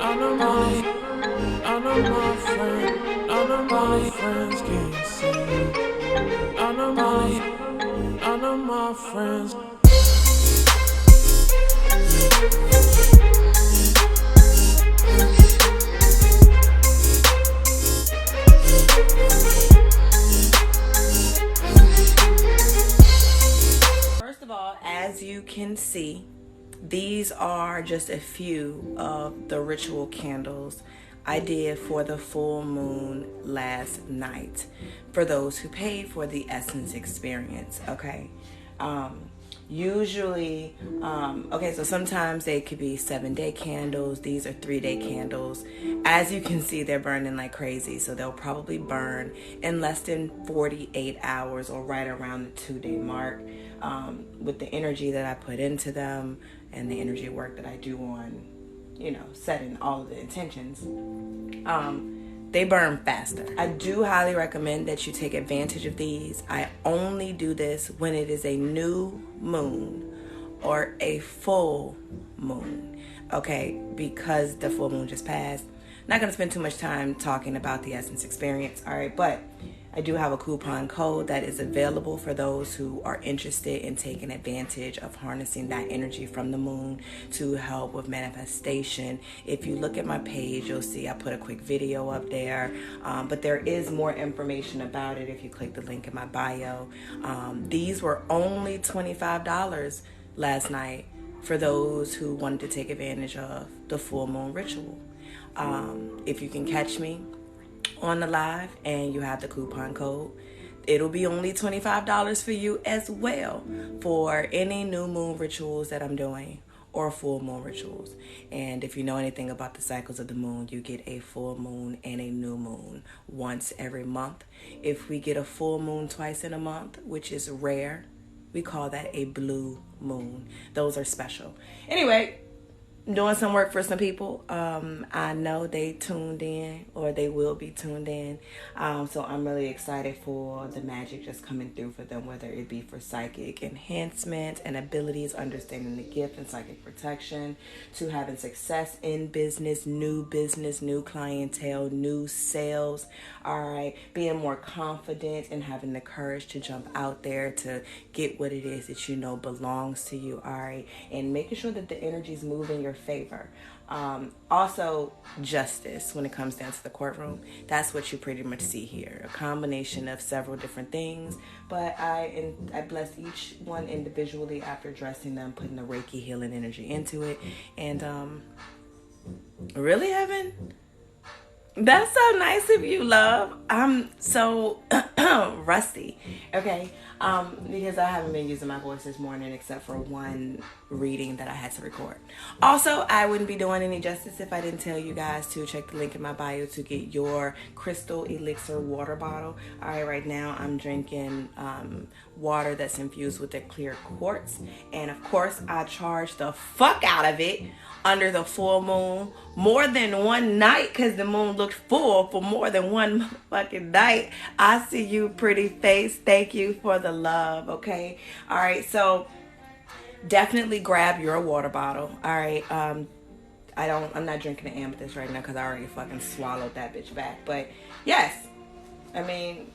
I know my friend, I know my friends can't see. I know my friends. First of all, as you can see, these are just a few of the ritual candles I did for the full moon last night for those who paid for the Essence experience. Okay. Usually, so sometimes they could be 7-day candles. These are 3-day candles. As you can see, they're burning like crazy. So they'll probably burn in less than 48 hours or right around the 2-day mark. With the energy that I put into them and the energy work that I do on, setting all of the intentions, they burn faster. I do highly recommend that you take advantage of these. I only do this when it is a new moon or a full moon, okay? Because the full moon just passed. Not going to spend too much time talking about the Essence experience, all right? But I do have a coupon code that is available for those who are interested in taking advantage of harnessing that energy from the moon to help with manifestation. If you look at my page, you'll see I put a quick video up there, but there is more information about it if you click the link in my bio. These were only $25 last night for those who wanted to take advantage of the full moon ritual. If you can catch me on the live and you have the coupon code, it'll be only $25 for you as well for any new moon rituals that I'm doing or full moon rituals. And if you know anything about the cycles of the moon, you get a full moon and a new moon once every month. If we get a full moon twice in a month, which is rare, we call that a blue moon. Those are special. Anyway, doing some work for some people. I know they tuned in, or they will be tuned in. So I'm really excited for the magic just coming through for them, whether it be for psychic enhancement and abilities, understanding the gift and psychic protection, to having success in business, new clientele, new sales. All right. Being more confident and having the courage to jump out there to get what it is that you know belongs to you. All right. And making sure that the energy is moving your favor. Also justice when it comes down to the courtroom. That's what you pretty much see here. A combination of several different things, but I bless each one individually after dressing them, putting the Reiki healing energy into it, and really having. That's so nice of you, love. I'm so rusty, okay? Because I haven't been using my voice this morning except for one reading that I had to record. Also, I wouldn't be doing any justice if I didn't tell you guys to check the link in my bio to get your crystal elixir water bottle. All right, right now I'm drinking water that's infused with the clear quartz. And of course, I charge the fuck out of it under the full moon more than one night, because the moon looked full for more than one fucking night. I see you, pretty face. Thank you for the love, okay? All right, so definitely grab your water bottle. All right, I'm not drinking the amethyst right now because I already fucking swallowed that bitch back. But yes, I mean,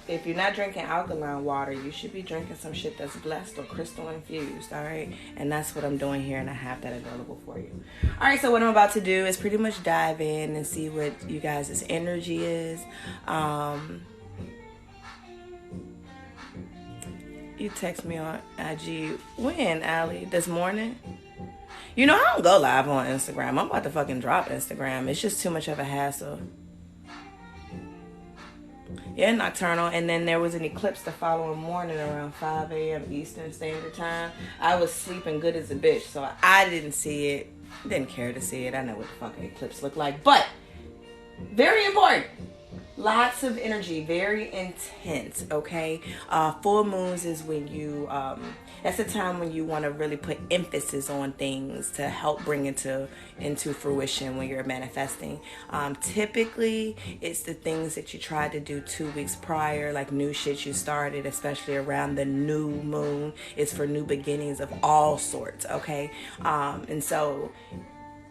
if you're not drinking alkaline water, you should be drinking some shit that's blessed or crystal infused, all right? And that's what I'm doing here, and I have that available for you. All right, so what I'm about to do is pretty much dive in and see what you guys' energy is. You text me on IG. When, Allie? This morning? I don't go live on Instagram. I'm about to fucking drop Instagram. It's just too much of a hassle. Yeah, nocturnal. And then there was an eclipse the following morning around 5 a.m. Eastern Standard Time. I was sleeping good as a bitch, so I didn't see it. Didn't care to see it. I know what the fucking eclipse looked like. But very important. Lots of energy, very intense, okay? Full moons is when you, that's the time when you want to really put emphasis on things to help bring into fruition when you're manifesting. Typically, it's the things that you tried to do 2 weeks prior, like new shit you started, especially around the new moon. It's for new beginnings of all sorts, okay? And so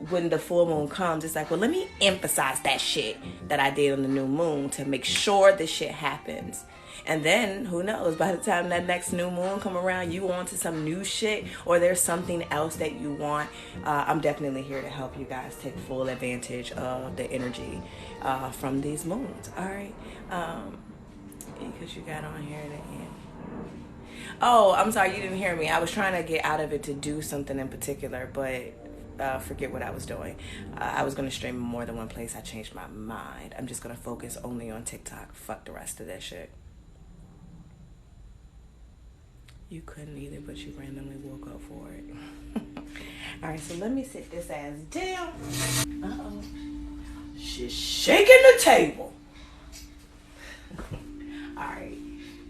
when the full moon comes, it's like, well, let me emphasize that shit that I did on the new moon to make sure this shit happens. And then, who knows, by the time that next new moon come around, you on to some new shit, or there's something else that you want. I'm definitely here to help you guys take full advantage of the energy from these moons, all right? Because you got on here at the end. Oh, I'm sorry, you didn't hear me. I was trying to get out of it to do something in particular, but forget what I was doing. I was going to stream in more than one place. I changed my mind. I'm just going to focus only on TikTok. Fuck the rest of that shit. You couldn't either, but you randomly woke up for it. All right, so let me sit this ass down. Uh-oh. She's shaking the table. All right.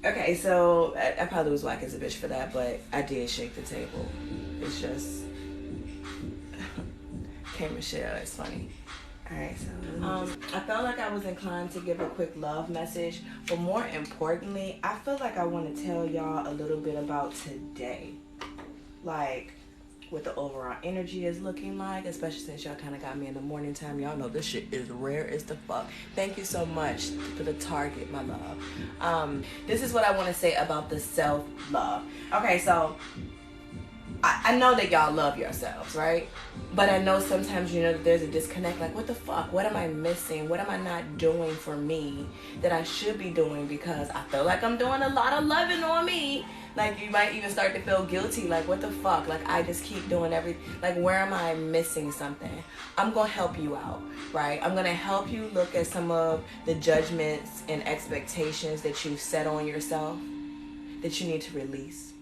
Okay, so I probably was whack as a bitch for that, but I did shake the table. It's just... K. Michelle, it's funny. Alright, so I felt like I was inclined to give a quick love message, but more importantly, I feel like I want to tell y'all a little bit about today. Like, what the overall energy is looking like, especially since y'all kind of got me in the morning time. Y'all know this shit is rare as the fuck. Thank you so much for the target, my love. This is what I want to say about the self-love. Okay, so I know that y'all love yourselves, right? But I know sometimes, you know, that there's a disconnect. Like, what the fuck? What am I missing? What am I not doing for me that I should be doing? Because I feel like I'm doing a lot of loving on me. Like, you might even start to feel guilty. Like, what the fuck? Like, I just keep doing everything. Like, where am I missing something? I'm going to help you out, right? I'm going to help you look at some of the judgments and expectations that you set on yourself that you need to release.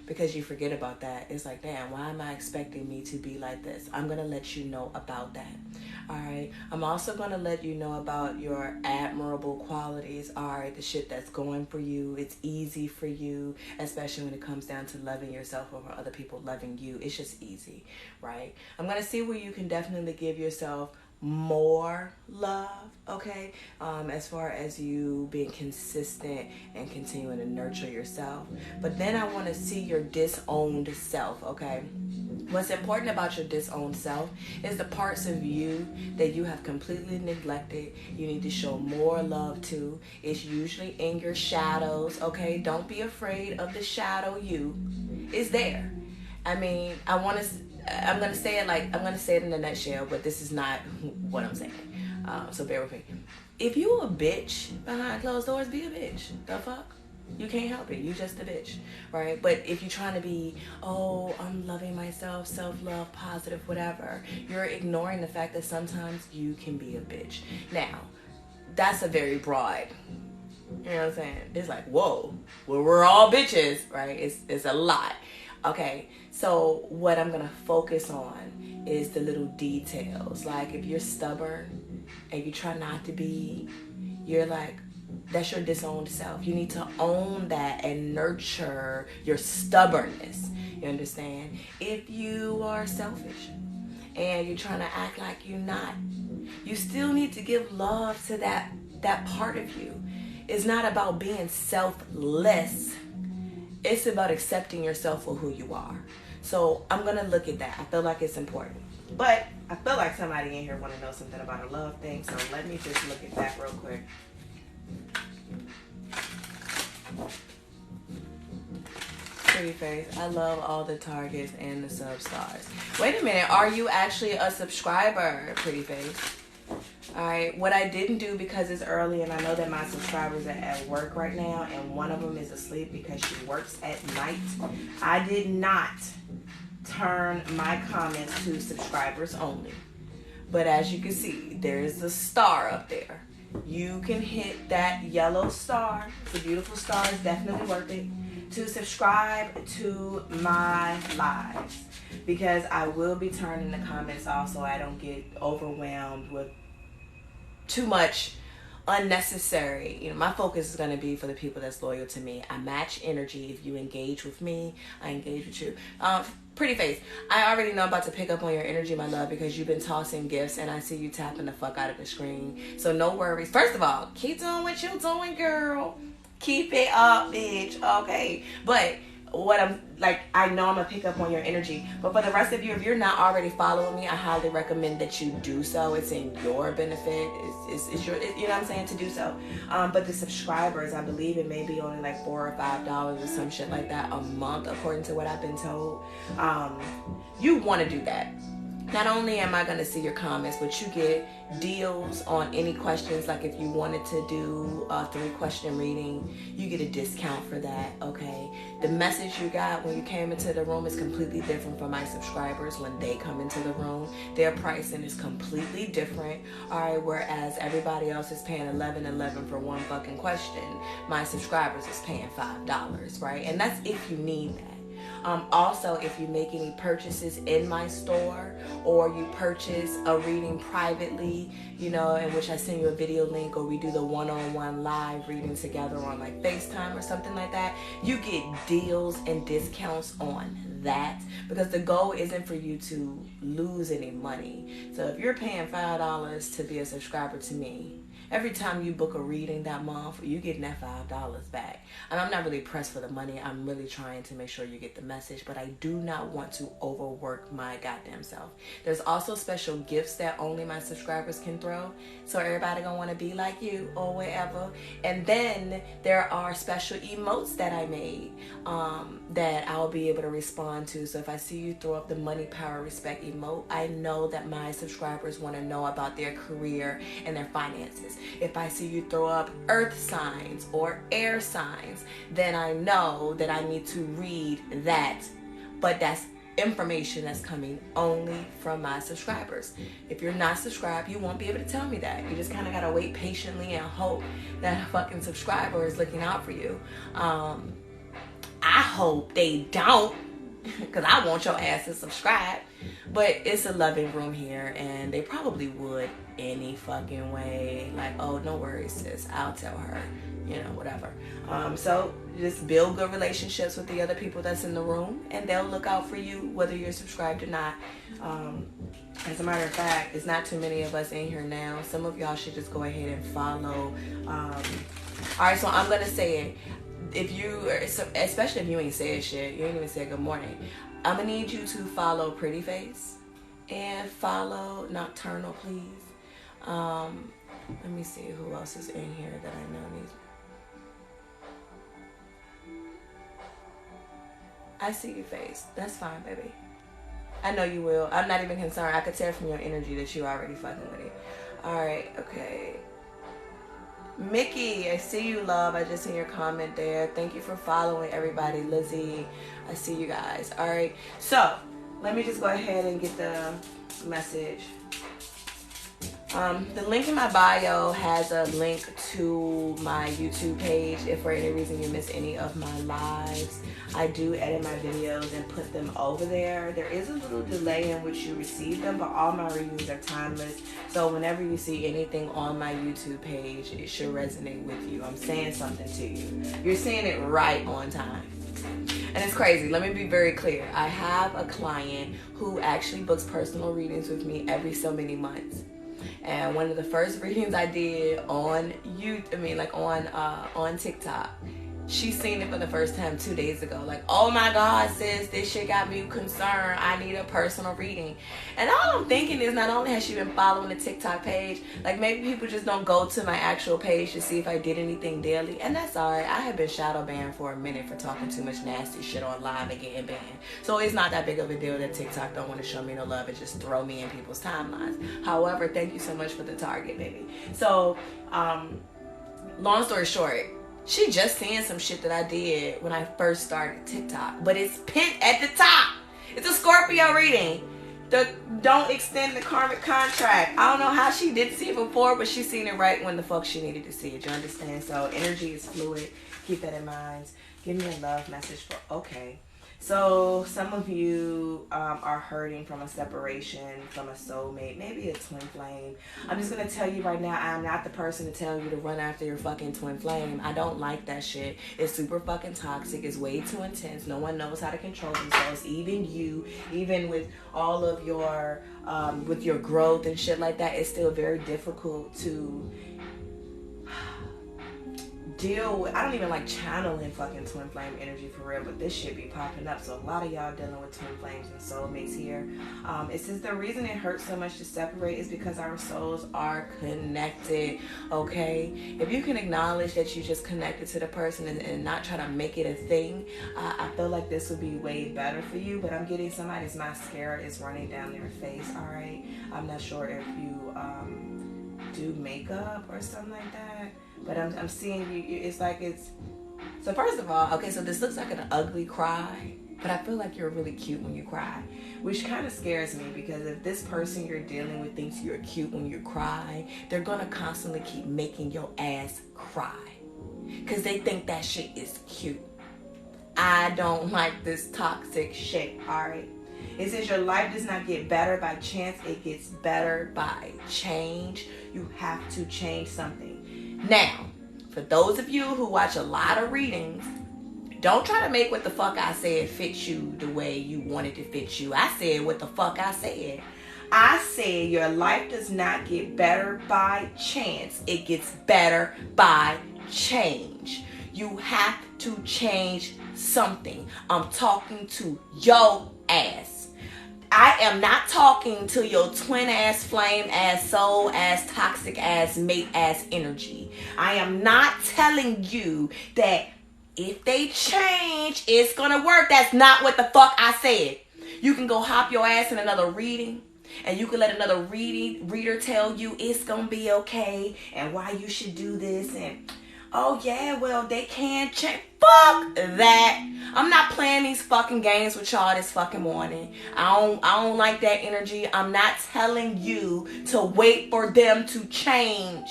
Because you forget about that. It's like, damn, why am I expecting me to be like this? I'm going to let you know about that. All right. I'm also going to let you know about your admirable qualities. All right. The shit that's going for you. It's easy for you, especially when it comes down to loving yourself over other people loving you. It's just easy. Right. I'm going to see where you can definitely give yourself more love, okay, as far as you being consistent and continuing to nurture yourself. But then I want to see your disowned self, okay? What's important about your disowned self is the parts of you that you have completely neglected. You need to show more love to. It's usually in your shadows, okay? Don't be afraid of the shadow you. It's there. I mean, I'm going to say it in a nutshell, but this is not what I'm saying. So bear with me. If you a bitch behind closed doors, be a bitch. The fuck? You can't help it. You just a bitch, right? But if you're trying to be, oh, I'm loving myself, self-love, positive, whatever, you're ignoring the fact that sometimes you can be a bitch. Now, that's a very broad, you know what I'm saying? It's like, whoa, well, we're all bitches, right? It's a lot. Okay, so what I'm going to focus on is the little details. Like, if you're stubborn and you try not to be, you're like, that's your disowned self. You need to own that and nurture your stubbornness. You understand? If you are selfish and you're trying to act like you're not, you still need to give love to that part of you. It's not about being selfless. It's about accepting yourself for who you are. So I'm going to look at that. I feel like it's important. But I feel like somebody in here want to know something about a love thing. So let me just look at that real quick. Pretty face. I love all the targets and the sub stars. Wait a minute. Are you actually a subscriber, Pretty face? Alright, what I didn't do because it's early and I know that my subscribers are at work right now and one of them is asleep because she works at night. I did not turn my comments to subscribers only. But as you can see, there is a star up there. You can hit that yellow star. It's a beautiful star. It's definitely worth it to subscribe to my lives because I will be turning the comments off so I don't get overwhelmed with too much unnecessary. You know, my focus is going to be for the people that's loyal to me. I match energy. If you engage with me, I engage with you. Pretty face. I already know I'm about to pick up on your energy, my love, because you've been tossing gifts and I see you tapping the fuck out of the screen. So no worries. First of all, keep doing what you're doing, girl. Keep it up, bitch. Okay. But what I'm like, I know I'm gonna pick up on your energy. But for the rest of you, if you're not already following me, I highly recommend that you do so. It's in your benefit. It's your, you know what I'm saying, to do so. But the subscribers, I believe it may be only like $4 or $5 or some shit like that a month, according to what I've been told. You want to do that. Not only am I going to see your comments, but you get deals on any questions. Like if you wanted to do a 3-question reading, you get a discount for that, okay? The message you got when you came into the room is completely different from my subscribers when they come into the room. Their pricing is completely different, all right? Whereas everybody else is paying $11.11 for one fucking question, my subscribers is paying $5, right? And that's if you need that. Also, if you make any purchases in my store, or you purchase a reading privately, you know, in which I send you a video link, or we do the one-on-one live reading together on like FaceTime or something like that, you get deals and discounts on that, because the goal isn't for you to lose any money. So if you're paying $5 to be a subscriber to me, every time you book a reading that month, you getting that $5 back. And I'm not really pressed for the money. I'm really trying to make sure you get the message, but I do not want to overwork my goddamn self. There's also special gifts that only my subscribers can throw. So everybody gonna want to be like you or whatever. And then there are special emotes that I made that I'll be able to respond to. So if I see you throw up the money, power, respect emote, I know that my subscribers want to know about their career and their finances. If I see you throw up earth signs or air signs, then I know that I need to read that. But that's information that's coming only from my subscribers. If you're not subscribed, you won't be able to tell me that. You just kind of gotta wait patiently and hope that a fucking subscriber is looking out for you. I hope they don't, because I want your ass to subscribe. But it's a loving room here, and they probably would any fucking way. Like, oh, no worries, sis, I'll tell her, you know, whatever. So just build good relationships with the other people that's in the room, and they'll look out for you whether you're subscribed or not. As a matter of fact, it's not too many of us in here now. Some of y'all should just go ahead and follow. All right, so I'm gonna say it. If you, especially if you ain't said shit, you ain't even said good morning, I'm gonna need you to follow Pretty Face and follow Nocturnal, please. Let me see who else is in here that I know needs. I see your face. That's fine, baby. I know you will. I'm not even concerned. I could tell from your energy that you already fucking with it. All right, okay. Mickey, I see you, love. I just seen your comment there. Thank you for following, everybody. Lizzie, I see you guys. All right, so let me just go ahead and get the message. The link in my bio has a link to my YouTube page. If for any reason you miss any of my lives, I do edit my videos and put them over there. There is a little delay in which you receive them, but all my readings are timeless. So whenever you see anything on my YouTube page, it should resonate with you. I'm saying something to you. You're saying it right on time. And it's crazy. Let me be very clear. I have a client who actually books personal readings with me every so many months. And one of the first readings I did on on TikTok, she seen it for the first time 2 days ago. Like, oh my God, sis, this shit got me concerned. I need a personal reading. And all I'm thinking is, not only has she been following the TikTok page, like maybe people just don't go to my actual page to see if I did anything daily. And that's all right. I have been shadow banned for a minute for talking too much nasty shit on live and getting banned. So it's not that big of a deal that TikTok don't want to show me no love and just throw me in people's timelines. However, thank you so much for the target, baby. So, long story short, she just seeing some shit that I did when I first started TikTok, but it's pinned at the top. It's a Scorpio reading. Don't extend the karmic contract. I don't know how she didn't see it before, but she seen it right when the fuck she needed to see it. You understand? So energy is fluid. Keep that in mind. Give me a love message for okay. So some of you are hurting from a separation, from a soulmate, maybe a twin flame. I'm just going to tell you right now, I'm not the person to tell you to run after your fucking twin flame. I don't like that shit. It's super fucking toxic. It's way too intense. No one knows how to control themselves. Even you, even with all of your, with your growth and shit like that, it's still very difficult to deal with, I don't even like channeling fucking twin flame energy for real, but this shit be popping up. So a lot of y'all dealing with twin flames and soulmates here. It says the reason it hurts so much to separate is because our souls are connected, okay? If you can acknowledge that you just connected to the person and not try to make it a thing, I feel like this would be way better for you. But I'm getting somebody's mascara is running down their face, all right? I'm not sure if you do makeup or something like that, but I'm seeing you, it's like it's, so first of all, okay, so this looks like an ugly cry, but I feel like you're really cute when you cry, which kind of scares me, because if this person you're dealing with thinks you're cute when you cry, they're gonna constantly keep making your ass cry, because they think that shit is cute. I don't like this toxic shit, alright? It says your life does not get better by chance, it gets better by change. You have to change something. Now, for those of you who watch a lot of readings, don't try to make what the fuck I said fit you the way you want it to fit you. I said what the fuck I said. I said your life does not get better by chance. It gets better by change. You have to change something. I'm talking to your ass. I am not talking to your twin ass, flame ass, soul ass, toxic ass, mate ass energy. I am not telling you that if they change, it's gonna work. That's not what the fuck I said. You can go hop your ass in another reading, and you can let another reader tell you it's gonna be okay and why you should do this, and oh yeah, well they can't change. Fuck that. I'm not playing these fucking games with y'all this fucking morning. I don't like that energy. I'm not telling you to wait for them to change.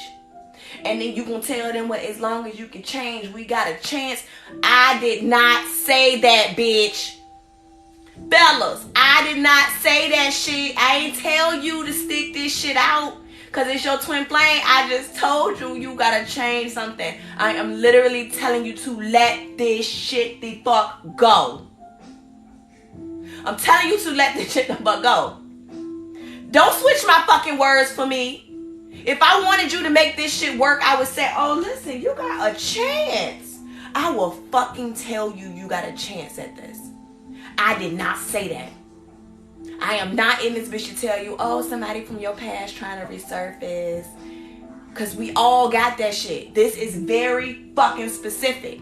And then you gonna tell them, well, as long as you can change, we got a chance. I did not say that, bitch. Fellas, I did not say that shit. I ain't tell you to stick this shit out because it's your twin flame. I just told you you gotta change something. I am literally telling you to let this shit the fuck go. I'm telling you to let this shit the fuck go. Don't switch my fucking words for me. If I wanted you to make this shit work, I would say, oh, listen, you got a chance. I will fucking tell you you got a chance at this. I did not say that. I am not in this bitch to tell you, oh, somebody from your past trying to resurface. Because we all got that shit. This is very fucking specific.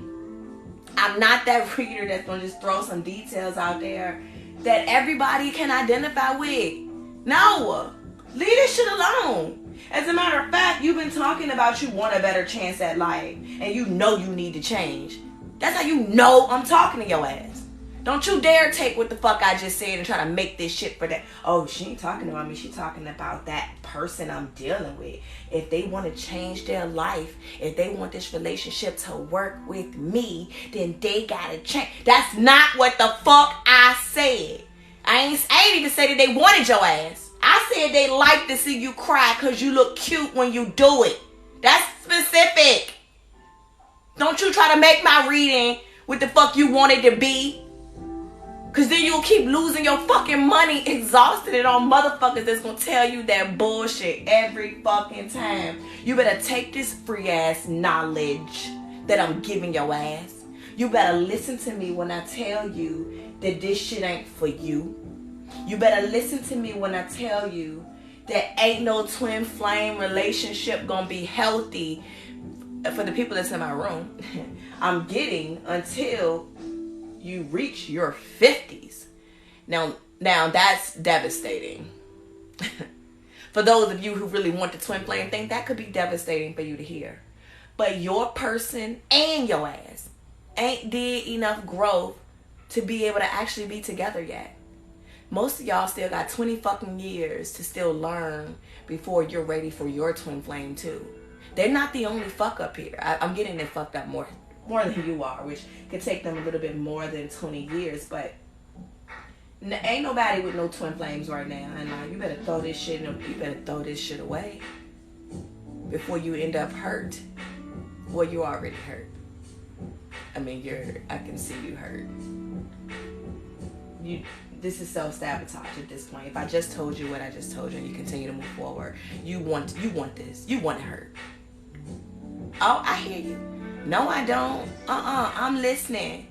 I'm not that reader that's going to just throw some details out there that everybody can identify with. No. Leave this shit alone. As a matter of fact, you've been talking about you want a better chance at life. And you know you need to change. That's how you know I'm talking to your ass. Don't you dare take what the fuck I just said and try to make this shit for that. Oh, she ain't talking about me. She talking about that person I'm dealing with. If they want to change their life, if they want this relationship to work with me, then they gotta change. That's not what the fuck I said. I ain't even say that they wanted your ass. I said they like to see you cry because you look cute when you do it. That's specific. Don't you try to make my reading what the fuck you want it to be. Because then you'll keep losing your fucking money exhausted it on motherfuckers that's going to tell you that bullshit every fucking time. You better take this free ass knowledge that I'm giving your ass. You better listen to me when I tell you that this shit ain't for you. You better listen to me when I tell you that ain't no twin flame relationship going to be healthy for the people that's in my room. I'm getting until you reach your 50s. Now that's devastating. For those of you who really want the twin flame thing, that could be devastating for you to hear. But your person and your ass ain't did enough growth to be able to actually be together yet. Most of y'all still got 20 fucking years to still learn before you're ready for your twin flame too. They're not the only fuck up here. I'm getting it fucked up more than you are, which could take them a little bit more than 20 years, but ain't nobody with no twin flames right now, and you better throw this shit away before you end up hurt. Well, you already hurt. I mean, I can see you hurt. This is self-sabotage at this point. If I just told you what I just told you and you continue to move forward, you want this. You want to hurt. Oh, I hear you. No, I don't. I'm listening.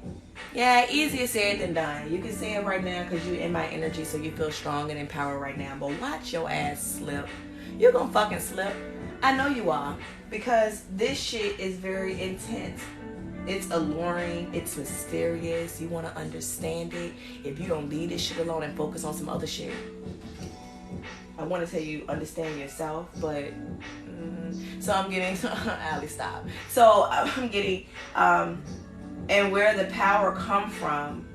Yeah, easier said than done. You can say it right now because you're in my energy, so you feel strong and empowered right now. But watch your ass slip. You're gonna fucking slip. I know you are. Because this shit is very intense. It's alluring. It's mysterious. You want to understand it. If you don't leave this shit alone and focus on some other shit. I want to tell you, understand yourself, but so I'm getting, Ali, stop. So I'm getting, and where the power come from,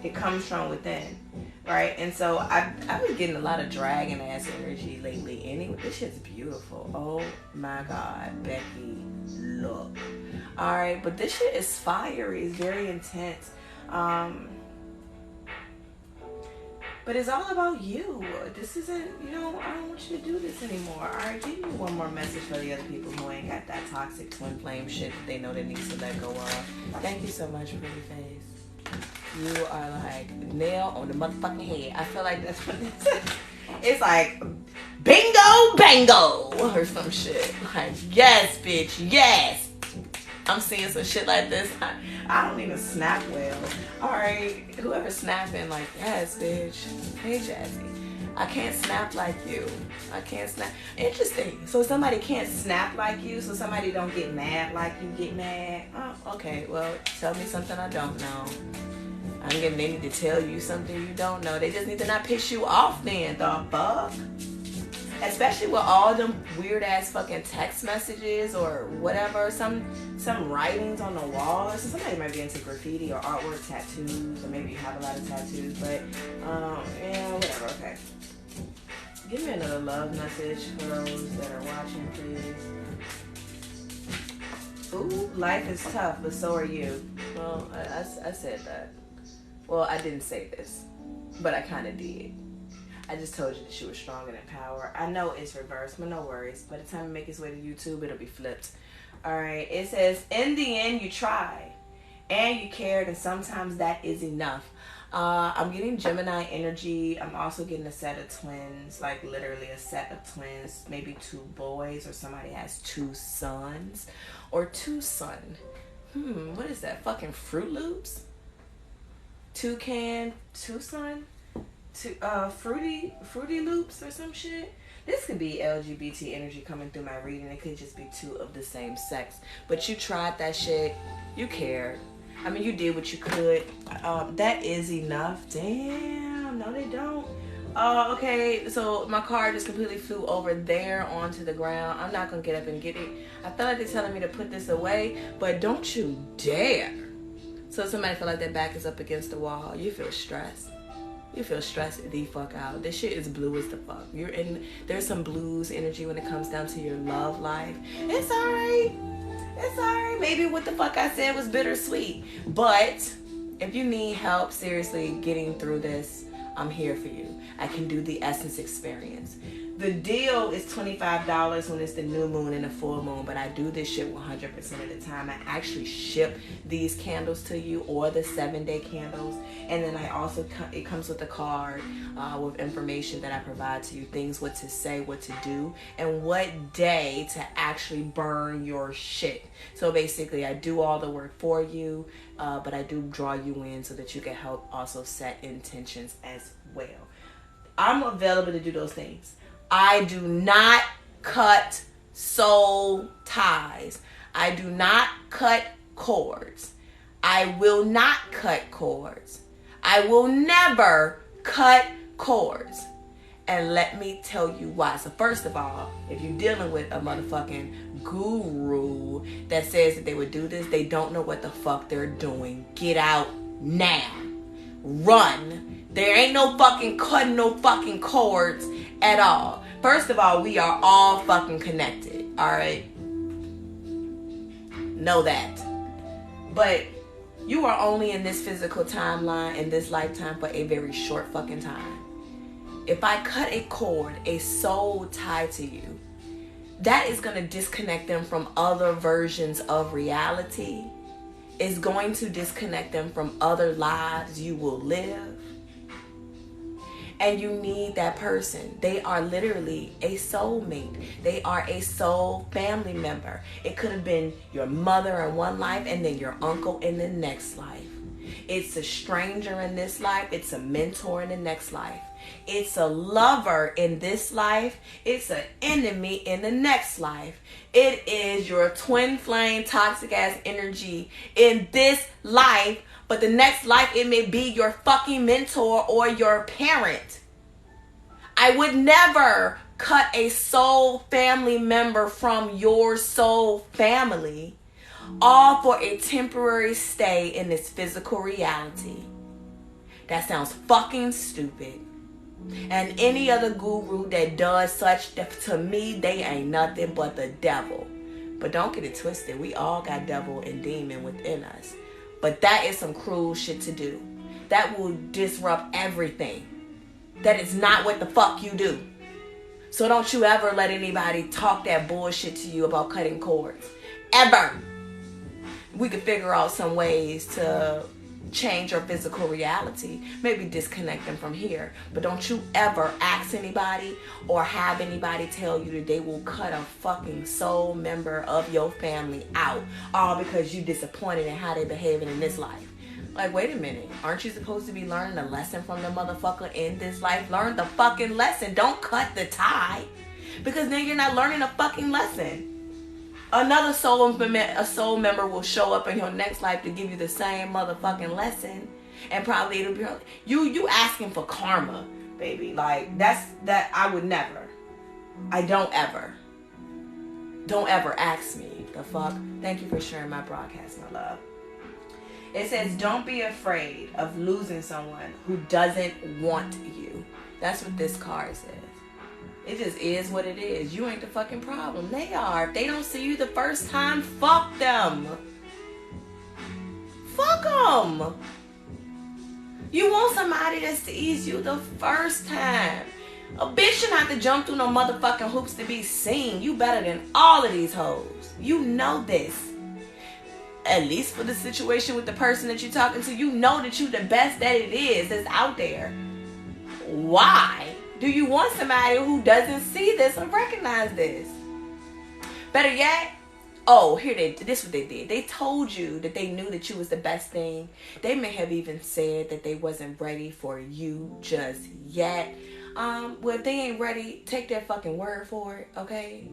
it comes from within, right? And so I've been getting a lot of dragon ass energy lately. Anyway, this shit's beautiful. Oh my God, Becky, look. All right, but this shit is fiery. It's very intense. But it's all about you. This isn't, I don't want you to do this anymore. All right, give me one more message for the other people who ain't got that toxic twin flame shit that they know they need to let go of. Thank you so much, pretty face. You are like nail on the motherfucking head. I feel like that's what this is. It's like bingo, bango, or some shit. Like, yes, bitch, yes. I'm seeing some shit like this. I don't even snap well. Alright, whoever's snapping, like, yes, bitch. Hey, Jazzy. I can't snap like you. I can't snap. Interesting. So somebody can't snap like you, so somebody don't get mad like you get mad. Oh, okay. Well, tell me something I don't know. They need to tell you something you don't know. They just need to not piss you off then, the fuck? Especially with all them weird ass fucking text messages or whatever, some writings on the wall. So somebody might be into graffiti or artwork, tattoos, or maybe you have a lot of tattoos. But yeah, whatever. Okay. Give me another love message for those that are watching, please. Ooh, life is tough, but so are you. Well, I said that. Well, I didn't say this, but I kind of did. I just told you that you were strong and empowered. I know it's reversed, but no worries. By the time it makes its way to YouTube, it'll be flipped. Alright, it says, in the end, you tried. And you cared, and sometimes that is enough. I'm getting Gemini energy. I'm also getting a set of twins. Like, literally a set of twins. Maybe 2 boys, or somebody has 2 sons. Or 2 sons. What is that? Fucking Fruit Loops? Toucan, Tucson? Fruity Loops or some shit. This could be LGBT energy coming through my reading. It could just be 2 of the same sex. But you tried that shit. You cared. I mean, you did what you could. That is enough. Damn. No, they don't. Okay. So my car just completely flew over there onto the ground. I'm not going to get up and get it. I feel like they're telling me to put this away. But don't you dare. So somebody feel like their back is up against the wall. You feel stressed. You feel stressed the fuck out. This shit is blue as the fuck. There's some blues energy when it comes down to your love life. It's alright. It's alright. Maybe what the fuck I said was bittersweet. But if you need help seriously getting through this, I'm here for you. I can do the essence experience. The deal is $25 when it's the new moon and the full moon, but I do this shit 100% of the time. I actually ship these candles to you, or the 7-day candles, and then I also, it comes with a card with information that I provide to you, things what to say, what to do, and what day to actually burn your shit. So basically, I do all the work for you, but I do draw you in so that you can help also set intentions as well. I'm available to do those things. I do not cut soul ties. I do not cut cords. I will not cut cords. I will never cut cords. And let me tell you why. So first of all, if you're dealing with a motherfucking guru that says that they would do this, they don't know what the fuck they're doing. Get out now. Run. There ain't no fucking cutting no fucking cords at all. First of all, we are all fucking connected. Alright? Know that. But you are only in this physical timeline, in this lifetime, for a very short fucking time. If I cut a cord, a soul tie to you, that is going to disconnect them from other versions of reality. It's going to disconnect them from other lives you will live. And you need that person. They are literally a soulmate. They are a soul family member. It could have been your mother in one life and then your uncle in the next life. It's a stranger in this life. It's a mentor in the next life. It's a lover in this life. It's an enemy in the next life. It is your twin flame toxic ass energy in this life. But the next life, it may be your fucking mentor or your parent. I would never cut a soul family member from your soul family, all for a temporary stay in this physical reality. That sounds fucking stupid. And any other guru that does such, to me, they ain't nothing but the devil. But don't get it twisted. We all got devil and demon within us. But that is some cruel shit to do. That will disrupt everything. That is not what the fuck you do. So don't you ever let anybody talk that bullshit to you about cutting cords. Ever. We could figure out some ways to change your physical reality. Maybe disconnect them from here. But don't you ever ask anybody or have anybody tell you that they will cut a fucking soul member of your family out. All because you disappointed in how they behaving in this life. Like, wait a minute. Aren't you supposed to be learning a lesson from the motherfucker in this life? Learn the fucking lesson. Don't cut the tie. Because then you're not learning a fucking lesson. Another a soul member will show up in your next life to give you the same motherfucking lesson, and probably it'll be you asking for karma, baby. Like that I would never. I don't ever ask me the fuck. Thank you for sharing my broadcast, my love. It says, don't be afraid of losing someone who doesn't want you. That's what this card says. It just is what it is. You ain't the fucking problem. They are. If they don't see you the first time, fuck them. Fuck them. You want somebody that sees you the first time. A bitch should not have to jump through no motherfucking hoops to be seen. You better than all of these hoes. You know this. At least for the situation with the person that you're talking to, you know that you the best that it is that's out there. Why do you want somebody who doesn't see this or recognize this? Better yet, this is what they did. They told you that they knew that you was the best thing. They may have even said that they wasn't ready for you just yet. Well, if they ain't ready, take their fucking word for it, okay?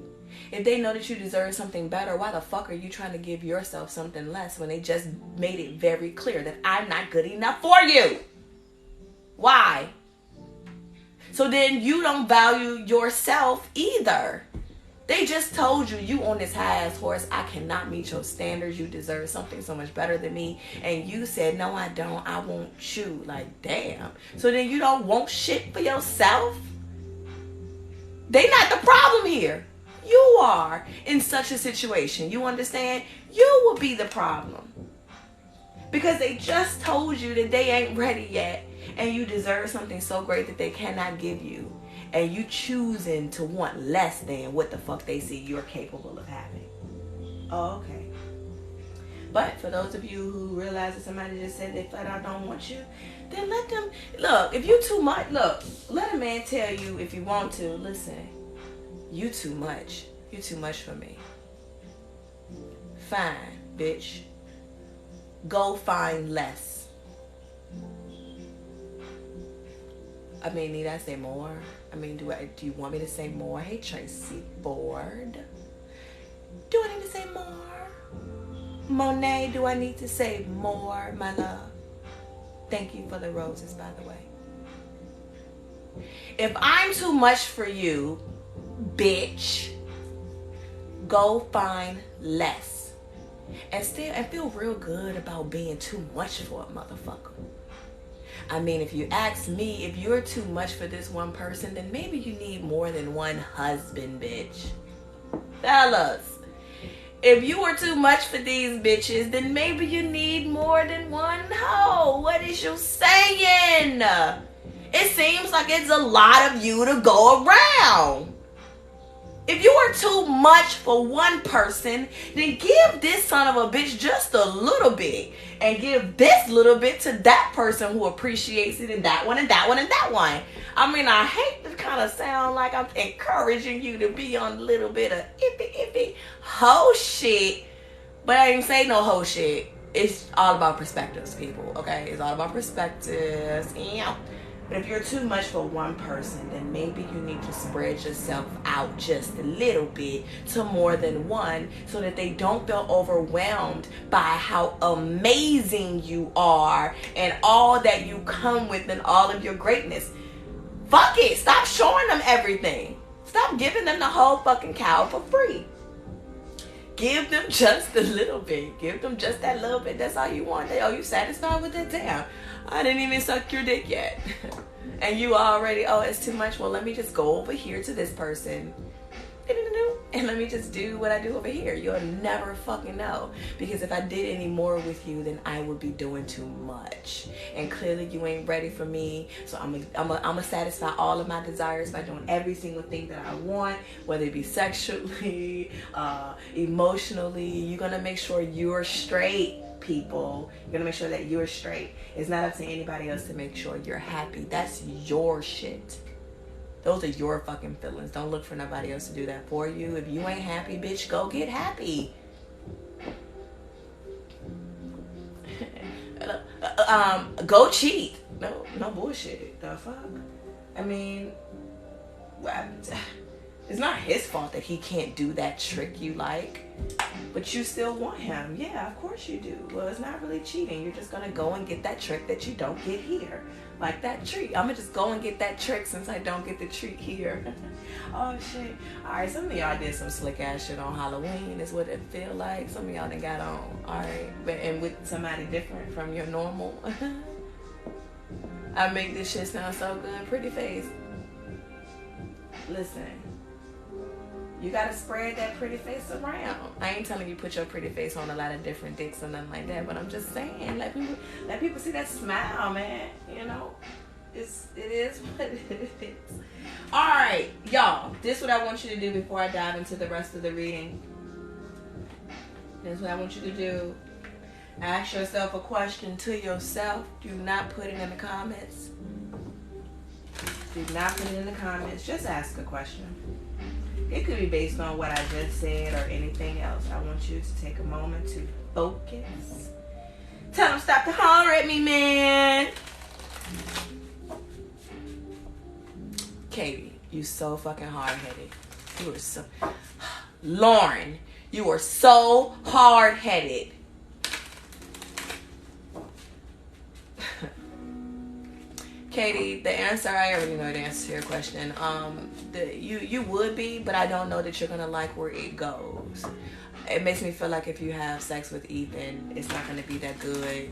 If they know that you deserve something better, why the fuck are you trying to give yourself something less when they just made it very clear that I'm not good enough for you? Why? So then you don't value yourself either. They just told you on this high ass horse, I cannot meet your standards. You deserve something so much better than me. And you said, no, I don't. I want you. Like, damn. So then you don't want shit for yourself? They not the problem here. You are in such a situation. You understand? You will be the problem. Because they just told you that they ain't ready yet. And you deserve something so great that they cannot give you. And you choosing to want less than what the fuck they see you're capable of having. Oh, okay. But for those of you who realize that somebody just said they flat out don't want you, then let them, look, if you too much, look, let a man tell you if you want to, listen, you too much. You too much for me. Fine, bitch. Go find less. I mean, need I say more? I mean, do you want me to say more? Hey, Tracy Ford. Do I need to say more? Monet, do I need to say more, my love? Thank you for the roses, by the way. If I'm too much for you, bitch, go find less. And feel real good about being too much for a motherfucker. I mean, if you ask me, if you're too much for this one person, then maybe you need more than one husband, bitch. Fellas, if you were too much for these bitches, then maybe you need more than one hoe. What is you saying? It seems like it's a lot of you to go around. If you are too much for one person, then give this son of a bitch just a little bit. And give this little bit to that person who appreciates it, and that one, and that one, and that one. I mean, I hate to kind of sound like I'm encouraging you to be on a little bit of iffy hoe shit. But I ain't say no hoe shit. It's all about perspectives, people, okay? It's all about perspectives. Yeah. But if you're too much for one person, then maybe you need to spread yourself out just a little bit to more than one, so that they don't feel overwhelmed by how amazing you are and all that you come with and all of your greatness. Fuck it. Stop showing them everything. Stop giving them the whole fucking cow for free. Give them just a little bit. Give them just that little bit. That's all you want. Oh, you satisfied with that? Damn. I didn't even suck your dick yet. And you already, oh, it's too much. Well, let me just go over here to this person. And let me just do what I do over here. You'll never fucking know. Because if I did any more with you, then I would be doing too much. And clearly you ain't ready for me. So I'm gonna satisfy all of my desires by doing every single thing that I want. Whether it be sexually, emotionally. You're gonna make sure you're straight, people. You're gonna make sure that you're straight. It's not up to anybody else to make sure you're happy. That's your shit. Those are your fucking feelings. Don't look for nobody else to do that for you. If you ain't happy, bitch, go get happy. Go cheat. No bullshit. The fuck? I mean, it's not his fault that he can't do that trick you like. But you still want him. Yeah, of course you do. Well, it's not really cheating. You're just going to go and get that trick that you don't get here. Like that treat. I'm going to just go and get that trick since I don't get the treat here. Oh, shit. All right, some of y'all did some slick ass shit on Halloween is what it feel like. Some of y'all done got on. All right. And with somebody different from your normal. I make this shit sound so good. Pretty face. Listen. You gotta spread that pretty face around. I ain't telling you put your pretty face on a lot of different dicks or nothing like that, but I'm just saying, let people see that smile, man. You know, it is what it is. All right, y'all. This is what I want you to do before I dive into the rest of the reading. This is what I want you to do. Ask yourself a question to yourself. Do not put it in the comments. Do not put it in the comments. Just ask a question. It could be based on what I just said or anything else. I want you to take a moment to focus. Tell them stop to holler at me, man. Katie, you so fucking hard-headed. You are so... Lauren, you are so hard-headed. Katie, the answer, I already know the answer to your question. You would be, but I don't know that you're gonna like where it goes. It makes me feel like if you have sex with Ethan, it's not gonna be that good.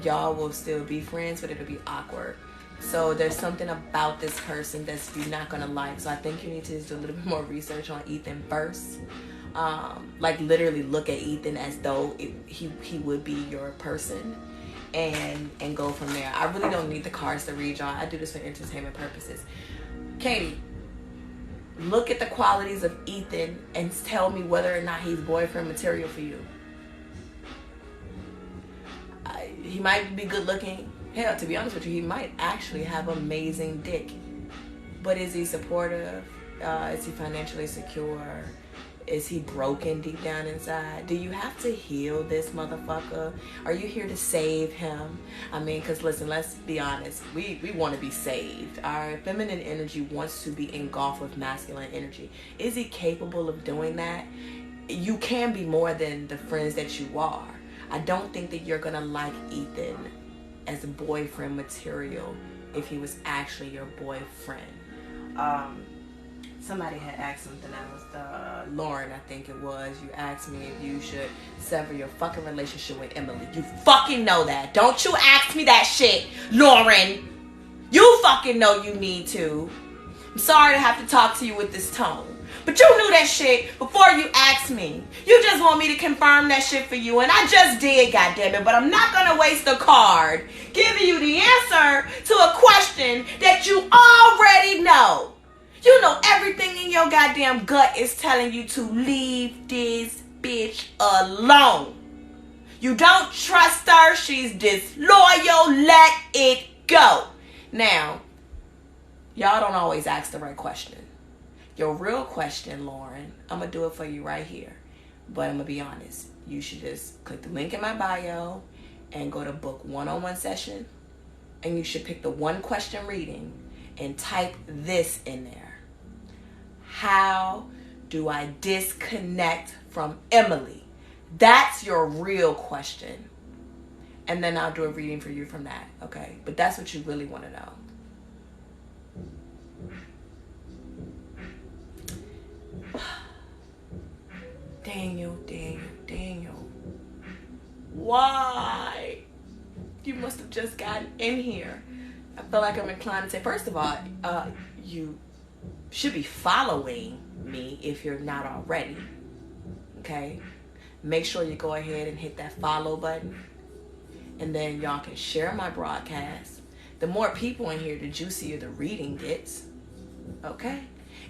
Y'all will still be friends, but it'll be awkward. So there's something about this person that's you're not gonna like. So I think you need to do a little bit more research on Ethan first. Like literally look at Ethan as though he would be your person. And go from there. I really don't need the cards to read y'all. I do this for entertainment purposes. Katie, look at the qualities of Ethan and tell me whether or not he's boyfriend material for you. He might be good looking. Hell, to be honest with you, he might actually have amazing dick. But is he supportive? Is he financially secure? Is he broken deep down inside? Do you have to heal this motherfucker? Are you here to save him? I mean, because listen, let's be honest. We want to be saved. Our feminine energy wants to be engulfed with masculine energy. Is he capable of doing that? You can be more than the friends that you are. I don't think that you're going to like Ethan as boyfriend material if he was actually your boyfriend. Somebody had asked something else. Lauren, I think it was. You asked me if you should sever your fucking relationship with Emily. You fucking know that. Don't you ask me that shit, Lauren. You fucking know you need to. I'm sorry to have to talk to you with this tone. But you knew that shit before you asked me. You just want me to confirm that shit for you. And I just did, goddammit. But I'm not going to waste a card giving you the answer to a question that you already know. You know everything in your goddamn gut is telling you to leave this bitch alone. You don't trust her. She's disloyal. Let it go. Now, y'all don't always ask the right question. Your real question, Lauren, I'm going to do it for you right here. But I'm going to be honest. You should just click the link in my bio and go to book one-on-one session. And you should pick the one question reading and type this in there. How do I disconnect from Emily? That's your real question. And then I'll do a reading for you from that, okay? But that's what you really want to know. Daniel. Why? You must have just gotten in here. I feel like I'm inclined to say, first of all, you should be following me if you're not already, okay? Make sure you go ahead and hit that follow button. And then y'all can share my broadcast. The more people in here, the juicier the reading gets. Okay?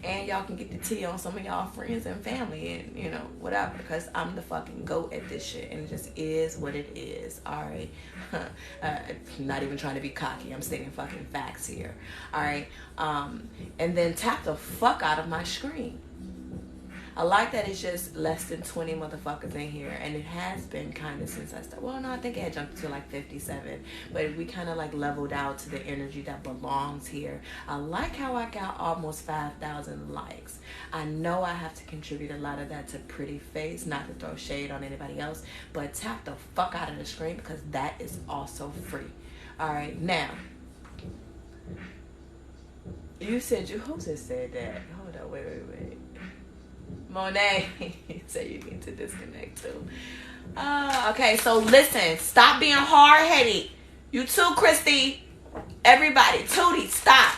And y'all can get the tea on some of y'all friends and family and, you know, whatever. Because I'm the fucking GOAT at this shit. And it just is what it is. Alright? I'm not even trying to be cocky. I'm stating fucking facts here. Alright? And then tap the fuck out of my screen. I like that it's just less than 20 motherfuckers in here, and it has been kind of since I started. Well, no, I think it had jumped to like 57, but we kind of like leveled out to the energy that belongs here. I like how I got almost 5,000 likes. I know I have to contribute a lot of that to Pretty Face, not to throw shade on anybody else, but tap the fuck out of the screen because that is also free. All right, now, you said who just said that? Hold on, wait. Monet said you need to disconnect too. Okay, so listen, stop being hard-headed. You too, Christy. Everybody, Tootie, stop.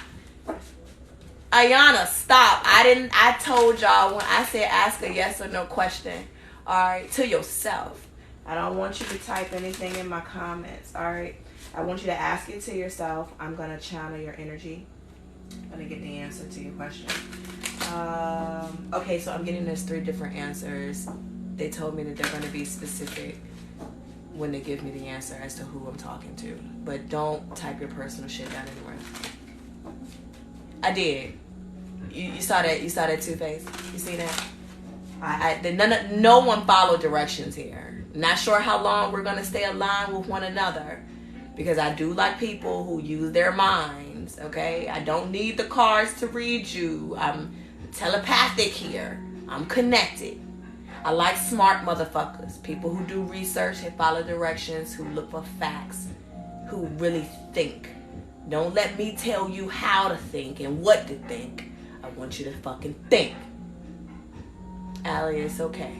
Ayana, stop. I told y'all when I said ask a yes or no question, alright, to yourself. I don't want you to type anything in my comments, alright? I want you to ask it to yourself. I'm gonna channel your energy. I'm gonna get the answer to your question. Okay, so I'm getting this 3 different answers. They told me that they're going to be specific when they give me the answer as to who I'm talking to. But don't type your personal shit down anywhere. I did. You saw that? You saw that, Two-Face? You see that? No one followed directions here. Not sure how long we're going to stay aligned with one another. Because I do like people who use their minds, okay? I don't need the cards to read you. I'm telepathic here. I'm connected. I like smart motherfuckers. People who do research and follow directions, who look for facts, who really think. Don't let me tell you how to think and what to think. I want you to fucking think. Allie, it's okay.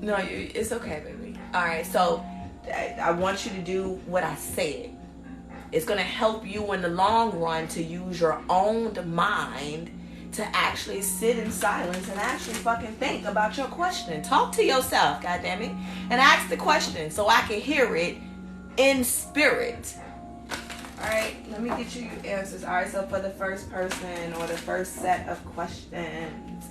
No, it's okay, baby. Alright, so I want you to do what I said. It's going to help you in the long run to use your own mind to actually sit in silence and actually fucking think about your question. Talk to yourself, goddammit, and ask the question so I can hear it in spirit. Alright, let me get you your answers. Alright, so for the first person or the first set of questions,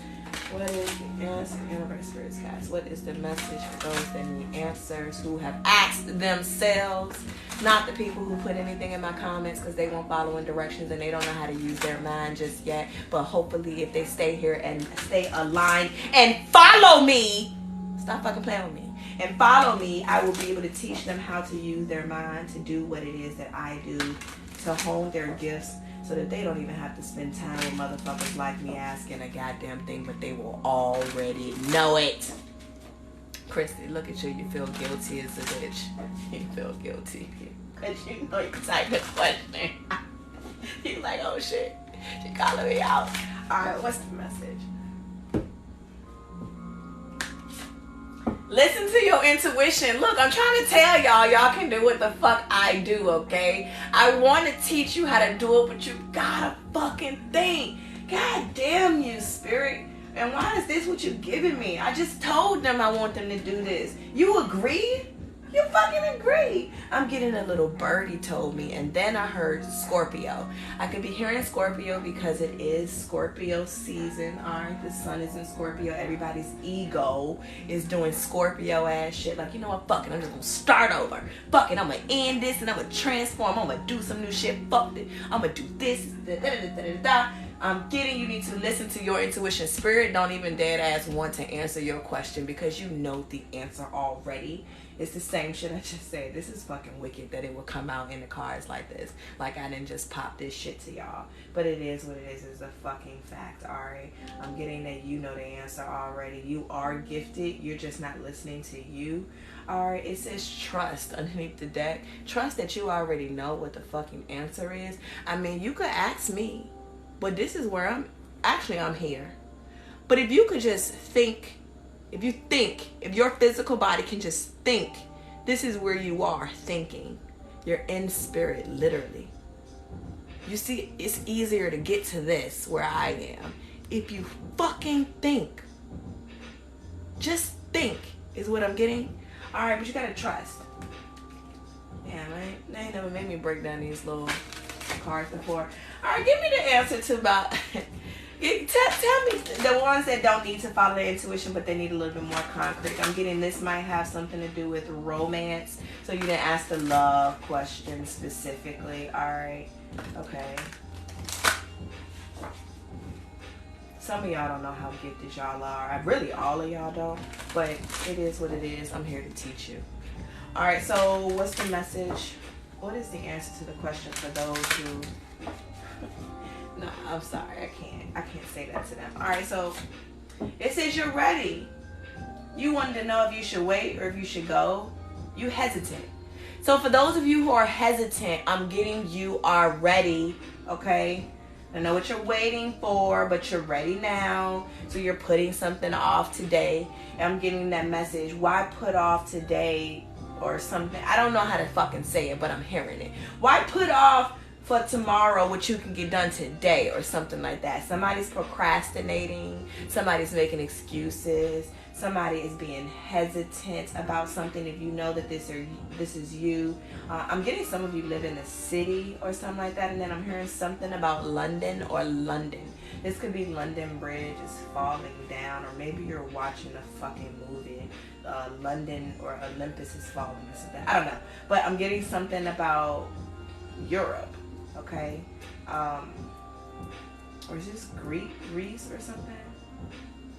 what is the answer? Universe, spirits, guys. What is the message for those that need answers, who have asked themselves? Not the people who put anything in my comments because they won't follow in directions and they don't know how to use their mind just yet. But hopefully if they stay here and stay aligned and follow me, stop fucking playing with me, and follow me, I will be able to teach them how to use their mind to do what it is that I do, to hone their gifts, so that they don't even have to spend time with motherfuckers like me asking a goddamn thing, but they will already know it. Christy, look at you. You feel guilty as a bitch. You feel guilty. Because you know you typed the question. You like, oh shit. She calling me out. Alright, what's the message? Listen to your intuition. Look, I'm trying to tell y'all can do what the fuck I do, okay? I want to teach you how to do it, but you gotta fucking think. God damn you, spirit. And why is this what you giving me? I just told them I want them to do this. You agree? You fucking agree. I'm getting a little birdie told me, and then I heard Scorpio. I could be hearing Scorpio because it is Scorpio season. Alright, the sun is in Scorpio. Everybody's ego is doing Scorpio ass shit. Like, you know what, fuck it, I'm just gonna start over. Fuck it, I'm gonna end this and I'm gonna transform. I'm gonna do some new shit. Fuck it. I'm gonna do this. Da, da, da, da, da, da. I'm getting you need to listen to your intuition. Spirit don't even dead ass want to answer your question because you know the answer already. It's the same shit I just said. This is fucking wicked that it would come out in the cards like this. Like I didn't just pop this shit to y'all. But it is what it is. It's a fucking fact, alright? I'm getting that you know the answer already. You are gifted. You're just not listening to you. Alright, it says trust underneath the deck. Trust that you already know what the fucking answer is. I mean, you could ask me. But this is where I'm here. But if you could just think, if your physical body can just think, this is where you are thinking. You're in spirit, literally. You see, it's easier to get to this where I am. If you fucking think. Just think is what I'm getting. Alright, but you gotta trust. Yeah, man. They ain't never made me break down these little cards before. Alright, give me the answer to about tell me the ones that don't need to follow their intuition but they need a little bit more concrete. I'm getting this might have something to do with romance. So you didn't ask the love question specifically. Alright. Okay. Some of y'all don't know how gifted y'all are. Really all of y'all don't. But it is what it is. I'm here to teach you. Alright, so what's the message? What is the answer to the question for those who... No, I'm sorry. I can't say that to them. Alright, so it says you're ready. You wanted to know if you should wait or if you should go. You hesitant. So for those of you who are hesitant, I'm getting you are ready. Okay? I know what you're waiting for, but you're ready now. So you're putting something off today. And I'm getting that message. Why put off today or something? I don't know how to fucking say it, but I'm hearing it. Why put off for tomorrow what you can get done today or something like that? Somebody's procrastinating. Somebody's making excuses. Somebody is being hesitant about something. If you know that this is you. I'm getting some of you live in the city or something like that. And then I'm hearing something about London or London. This could be London Bridge is falling down, or maybe you're watching a fucking movie. London or Olympus is falling or something. I don't know. But I'm getting something about Europe. Okay, or is this Greece or something?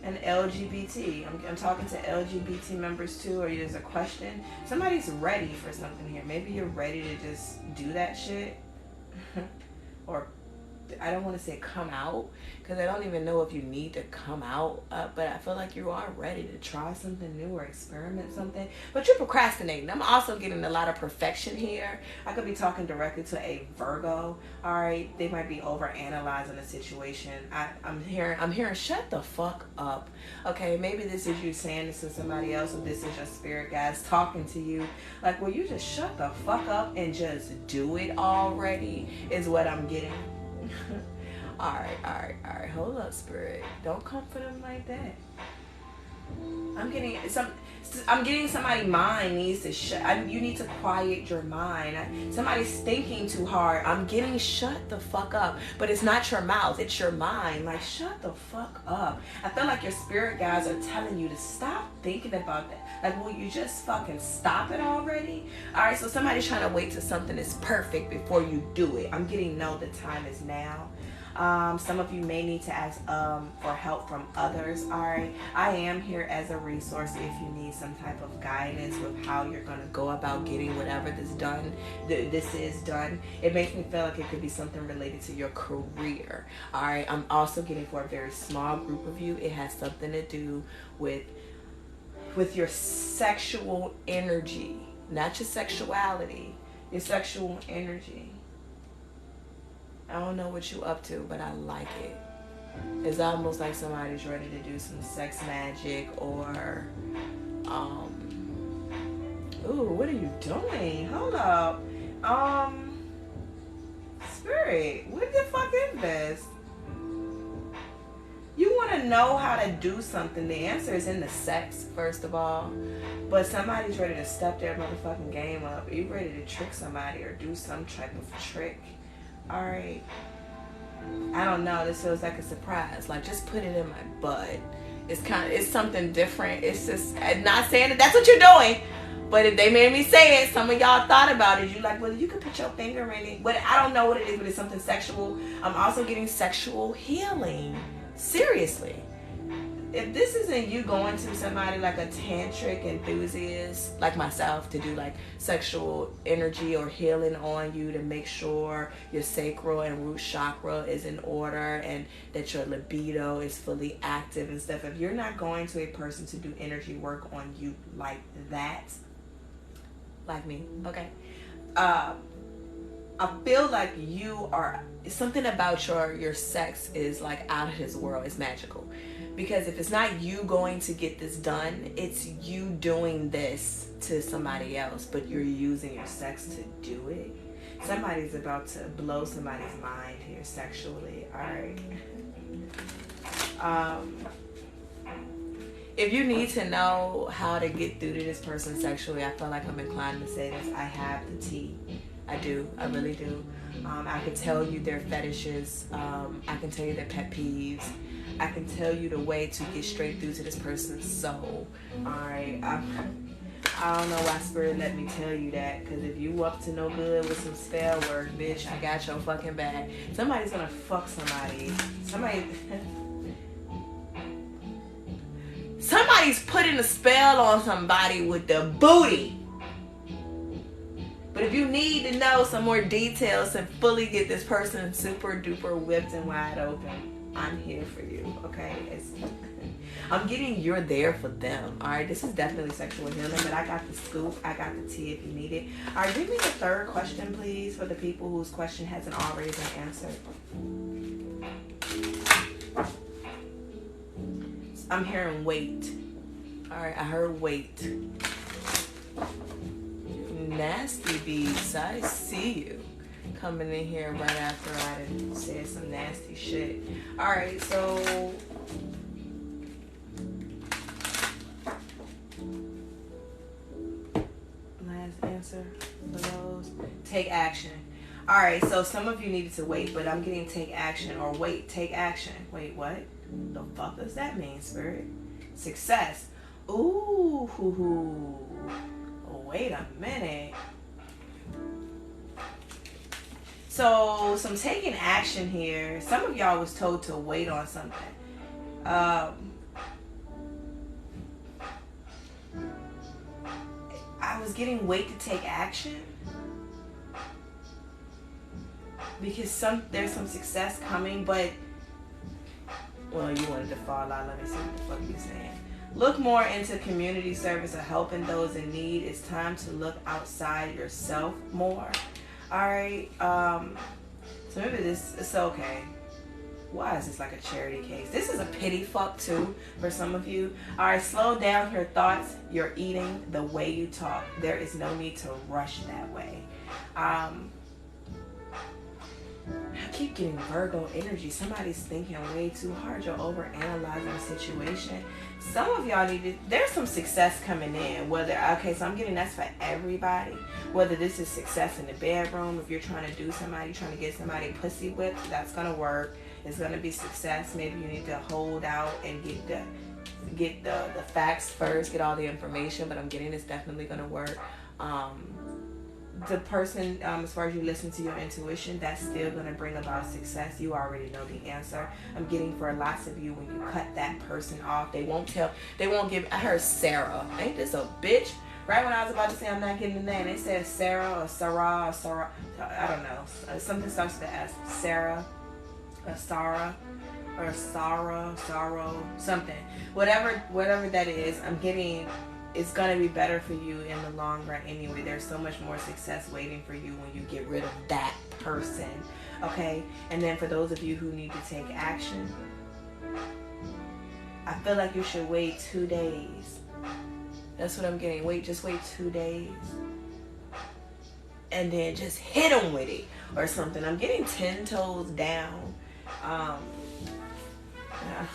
And LGBT. I'm talking to LGBT members too, or there's a question. Somebody's ready for something here. Maybe you're ready to just do that shit, or I don't want to say come out, because I don't even know if you need to come out, but I feel like you are ready to try something new or experiment something, but you're procrastinating. I'm also getting a lot of perfection here. I could be talking directly to a Virgo. All right, they might be overanalyzing the situation. I'm hearing shut the fuck up. Okay, maybe this is you saying this to somebody else, or this is your spirit guides talking to you. Like, will you just shut the fuck up and just do it already, is what I'm getting. All right. Hold up, spirit. Don't come for them like that. I'm getting somebody's mind needs to shut. You need to quiet your mind. Somebody's thinking too hard. I'm getting shut the fuck up. But it's not your mouth. It's your mind. Like, shut the fuck up. I feel like your spirit guides are telling you to stop thinking about that. Like, will you just fucking stop it already? All right, so somebody's trying to wait till something is perfect before you do it. I'm getting no, the time is now. Some of you may need to ask for help from others. All right, I am here as a resource if you need some type of guidance with how you're going to go about getting whatever this is done. It makes me feel like it could be something related to your career. All right, I'm also getting for a very small group of you. It has something to do with your sexual energy, not your sexuality, your sexual energy. I don't know what you up to, but I like it. It's almost like somebody's ready to do some sex magic or, ooh, what are you doing? Hold up. Spirit, what the fuck is this? You want to to know how to do something, the answer is in the sex, first of all. But somebody's ready to step their motherfucking game up. Are you ready to trick somebody or do some type of trick? All right. I don't know. This feels like a surprise. Like, just put it in my butt. It's something different. It's just, I'm not saying that that's what you're doing. But if they made me say it, some of y'all thought about it. You like, well, you could put your finger in it. But I don't know what it is, but it's something sexual. I'm also getting sexual healing. Seriously. If this isn't you going to somebody like a tantric enthusiast, like myself, to do like sexual energy or healing on you to make sure your sacral and root chakra is in order and that your libido is fully active and stuff, if you're not going to a person to do energy work on you like that, like me, okay, I feel like you are, something about your sex is like out of this world. It's magical. Because if it's not you going to get this done, it's you doing this to somebody else, but you're using your sex to do it. Somebody's about to blow somebody's mind here sexually. All right. If you need to know how to get through to this person sexually, I feel like I'm inclined to say this. I have the tea. I do. I really do. I can tell you their fetishes. I can tell you their pet peeves. I can tell you the way to get straight through to this person's soul. Alright, I don't know why Spirit let me tell you that, because if you up to no good with some spell work, bitch, I got your fucking back. Somebody's gonna fuck somebody. Somebody's putting a spell on somebody with the booty. But if you need to know some more details to fully get this person super duper whipped and wide open, I'm here for you, okay? I'm getting you're there for them, all right? This is definitely sexual healing, but I got the scoop. I got the tea if you need it. All right, give me the third question, please, for the people whose question hasn't already been answered. I'm hearing wait. All right, I heard wait. Nasty beats, I see you. Coming in here right after I done said some nasty shit. Alright, so last answer for those. Take action. Alright, so some of you needed to wait, but I'm getting take action or wait, take action. Wait, what? The fuck does that mean, Spirit? Success. Ooh, hoo, hoo. Wait a minute. So, some taking action here. Some of y'all was told to wait on something. I was getting wait to take action. Because there's some success coming, but... Well, you wanted to fall out. Let me see what the fuck you're saying. Look more into community service or helping those in need. It's time to look outside yourself more. Alright, so maybe this is okay. Why is this like a charity case? This is a pity fuck too for some of you. Alright, slow down your thoughts. You're eating the way you talk. There is no need to rush that way. I keep getting Virgo energy. Somebody's thinking way too hard. You're overanalyzing the situation. Some of y'all there's some success coming in. Okay, so I'm getting that's for everybody. Whether this is success in the bedroom, if you're trying to do somebody, trying to get somebody pussy whipped, that's going to work. It's going to be success. Maybe you need to hold out and get the facts first, get all the information, but I'm getting it's definitely going to work. The person, as far as you listen to your intuition, that's still going to bring about success. You already know the answer. I'm getting for lots of you, when you cut that person off, they won't give. I heard Sarah. Ain't this a bitch? Right when I was about to say I'm not getting the name, they said Sarah or Sarah or Sarah. I don't know. Something starts with the S. Sarah or Sarah or Sarah, sorrow, something. Whatever that is, I'm getting... It's going to be better for you in the long run anyway. There's so much more success waiting for you when you get rid of that person. Okay? And then for those of you who need to take action, I feel like you should wait 2 days. That's what I'm getting. Just wait 2 days. And then just hit them with it or something. I'm getting 10 toes down. I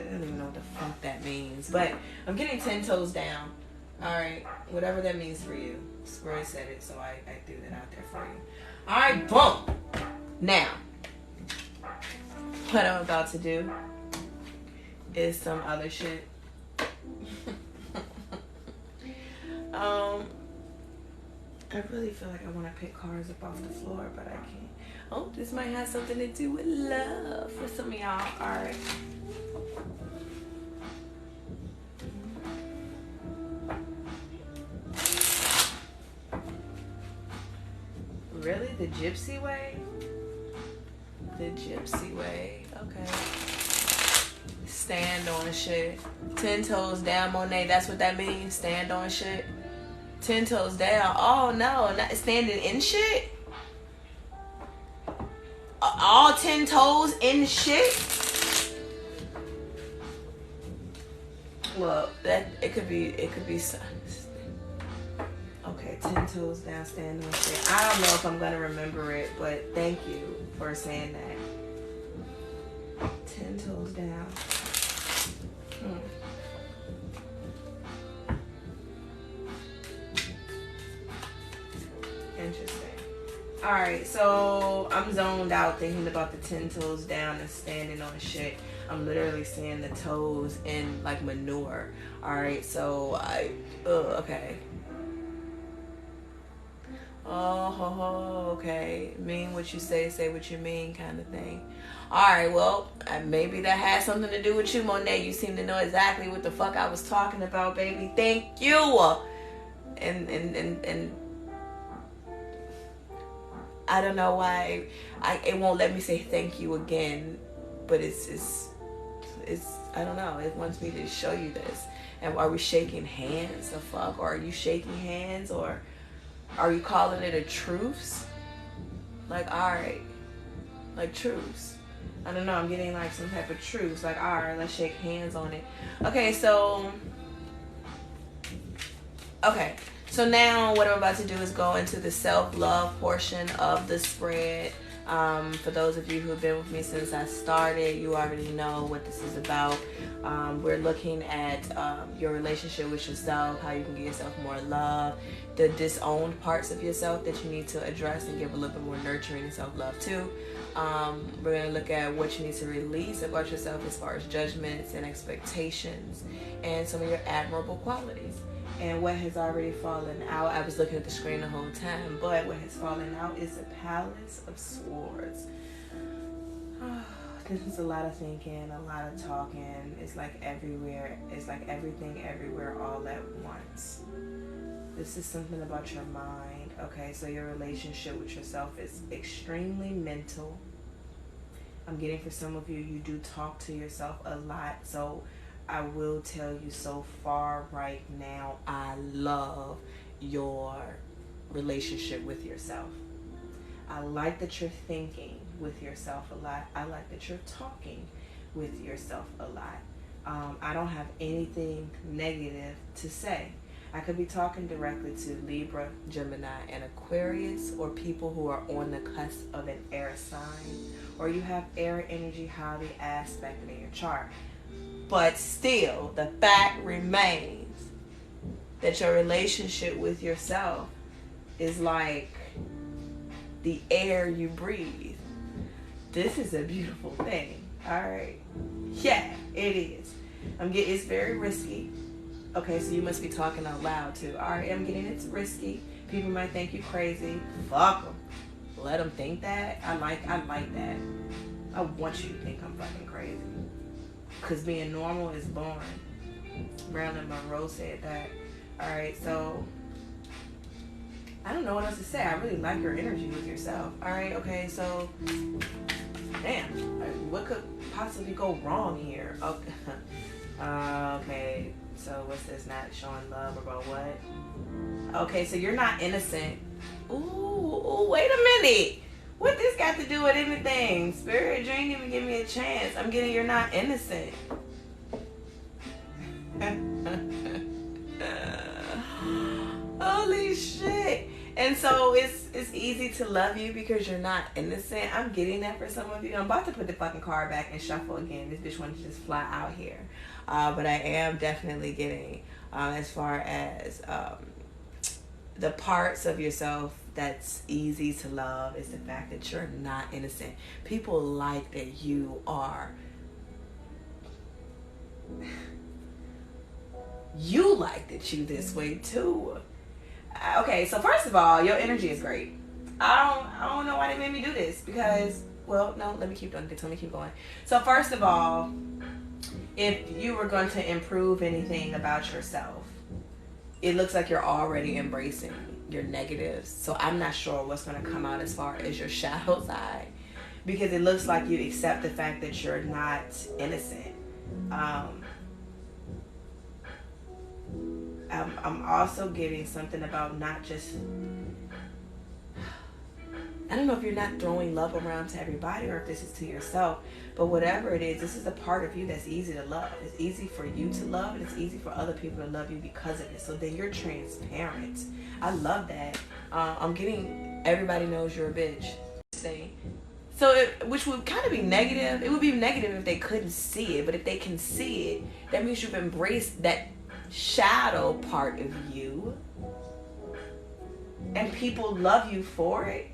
don't even know what the fuck that means. But I'm getting 10 toes down. Alright. Whatever that means for you. Spirit said it, so I threw that out there for you. Alright, boom. Now, what I'm about to do is some other shit. I really feel like I want to pick cards up off the floor, but I can't. Oh, this might have something to do with love for some of y'all. Alright. Really? The gypsy way? The gypsy way. Okay. Stand on shit. 10 toes down, Monet. That's what that means? Stand on shit? 10 toes down. Oh, no. Not standing in shit? All 10 toes in shit? Well, it could be okay, 10 toes down, stand on shit. I don't know if I'm gonna remember it, but thank you for saying that. 10 toes down. Interesting. Alright, so I'm zoned out thinking about the 10 toes down and standing on shit. I'm literally seeing the toes in like manure. Alright, so okay. Oh, okay. Mean what you say what you mean kind of thing. Alright, well, maybe that has something to do with you, Monet. You seem to know exactly what the fuck I was talking about, baby. Thank you. And I don't know why it won't let me say thank you again, but it's I don't know. It wants me to show you this. And are we shaking hands? The fuck? Or are you shaking hands? Or are you calling it a truce? Like, alright. Like, truce. I don't know. I'm getting like some type of truce. Like, alright, let's shake hands on it. Okay, so now what I'm about to do is go into the self-love portion of the spread. For those of you who have been with me since I started, you already know what this is about. We're looking at your relationship with yourself, how you can give yourself more love, the disowned parts of yourself that you need to address and give a little bit more nurturing and self-love to. We're going to look at what you need to release about yourself as far as judgments and expectations and some of your admirable qualities. And what has already fallen out, I was looking at the screen the whole time, but what has fallen out is the Palace of Swords. This is a lot of thinking, a lot of talking. It's like everywhere. It's like everything everywhere all at once. This is something about your mind. Okay, so your relationship with yourself is extremely mental. I'm getting for some of you, you do talk to yourself a lot. So I will tell you so far right now, I love your relationship with yourself. I like that you're thinking with yourself a lot. I like that you're talking with yourself a lot. I don't have anything negative to say. I could be talking directly to Libra, Gemini, and Aquarius, or people who are on the cusp of an air sign, or you have air energy highly aspected in your chart. But still, the fact remains that your relationship with yourself is like the air you breathe. This is a beautiful thing. All right. Yeah, it is. It's very risky. Okay, so you must be talking out loud too. All right, I'm getting it's risky. People might think you crazy. Fuck them. Let them think that. I like that. I want you to think I'm fucking crazy. Because being normal is boring. Marilyn Monroe said that. Alright, so I don't know what else to say. I really like your energy with yourself. Alright, okay, so damn, what could possibly go wrong here? Okay, okay, so what's this? Not showing love about what? Okay, so you're not innocent. Ooh, wait a minute. What this got to do with anything? Spirit, you ain't even give me a chance. I'm getting you're not innocent. Holy shit. And so it's easy to love you because you're not innocent. I'm getting that for some of you. I'm about to put the fucking card back and shuffle again. This bitch wanted to just fly out here. But I am definitely getting, as far as the parts of yourself that's easy to love is the fact that you're not innocent. People like that you are. You like that you this way too. Okay, so first of all, your energy is great. I don't know why they made me do this because, well, no, let me keep going. Let me keep going. So first of all, if you were going to improve anything about yourself, it looks like you're already embracing your negatives. So I'm not sure what's going to come out as far as your shadow side, because it looks like you accept the fact that you're not innocent. I'm also getting something about not just, I don't know if you're not throwing love around to everybody or if this is to yourself, but whatever it is, this is a part of you that's easy to love. It's easy for you to love, and it's easy for other people to love you because of it. So then you're transparent. I love that. I'm getting everybody knows you're a bitch. So which would kind of be negative. It would be negative if they couldn't see it, but if they can see it, that means you've embraced that shadow part of you, and people love you for it.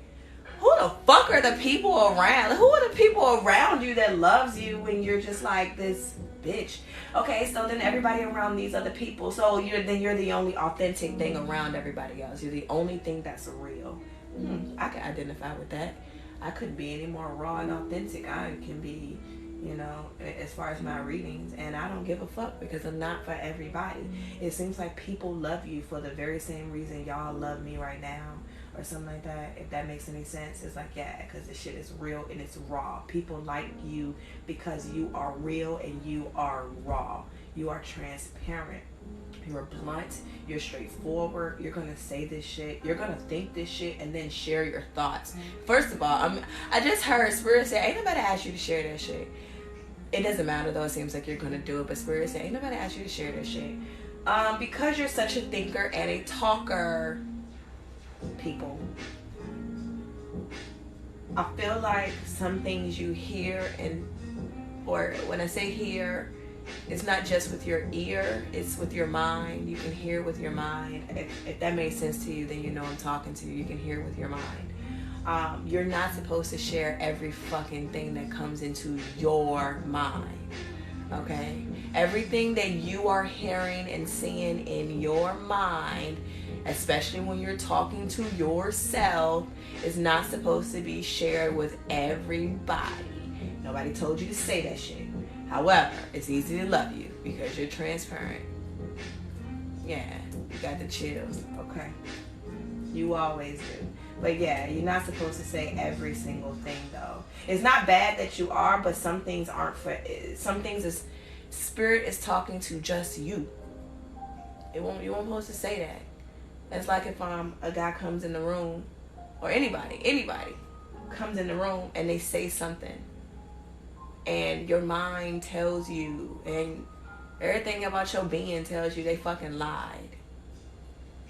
Who the fuck are the people around? Who are the people around you that loves you when you're just like this bitch? Okay, so then everybody around these other people. So you're the only authentic thing around everybody else. You're the only thing that's real. I can identify with that. I couldn't be any more raw and authentic. I can be, as far as my readings, and I don't give a fuck because I'm not for everybody. It seems like people love you for the very same reason y'all love me right now, or something like that. If that makes any sense, it's like, yeah, because this shit is real and it's raw. People like you because you are real and you are raw. You are transparent. You're blunt. You're straightforward. You're gonna say this shit. You're gonna think this shit and then share your thoughts. First of all, I just heard Spirit say, ain't nobody asked you to share that shit. It doesn't matter though. It seems like you're gonna do it, but Spirit say, ain't nobody asked you to share that shit. Because you're such a thinker and a talker, people, I feel like some things you hear, or when I say hear, it's not just with your ear, it's with your mind. You can hear with your mind. If that makes sense to you, then you know I'm talking to you. You can hear with your mind. You're not supposed to share every fucking thing that comes into your mind. Okay? Everything that you are hearing and seeing in your mind, especially when you're talking to yourself, is not supposed to be shared with everybody. Nobody told you to say that shit. However, it's easy to love you because you're transparent. Yeah, you got the chills. Okay. You always do. But yeah, you're not supposed to say every single thing though. It's not bad that you are, but some things aren't for, some things is, Spirit is talking to just you. You won't supposed to say that. It's like if a guy comes in the room, or anybody comes in the room and they say something, and your mind tells you, and everything about your being tells you they fucking lied.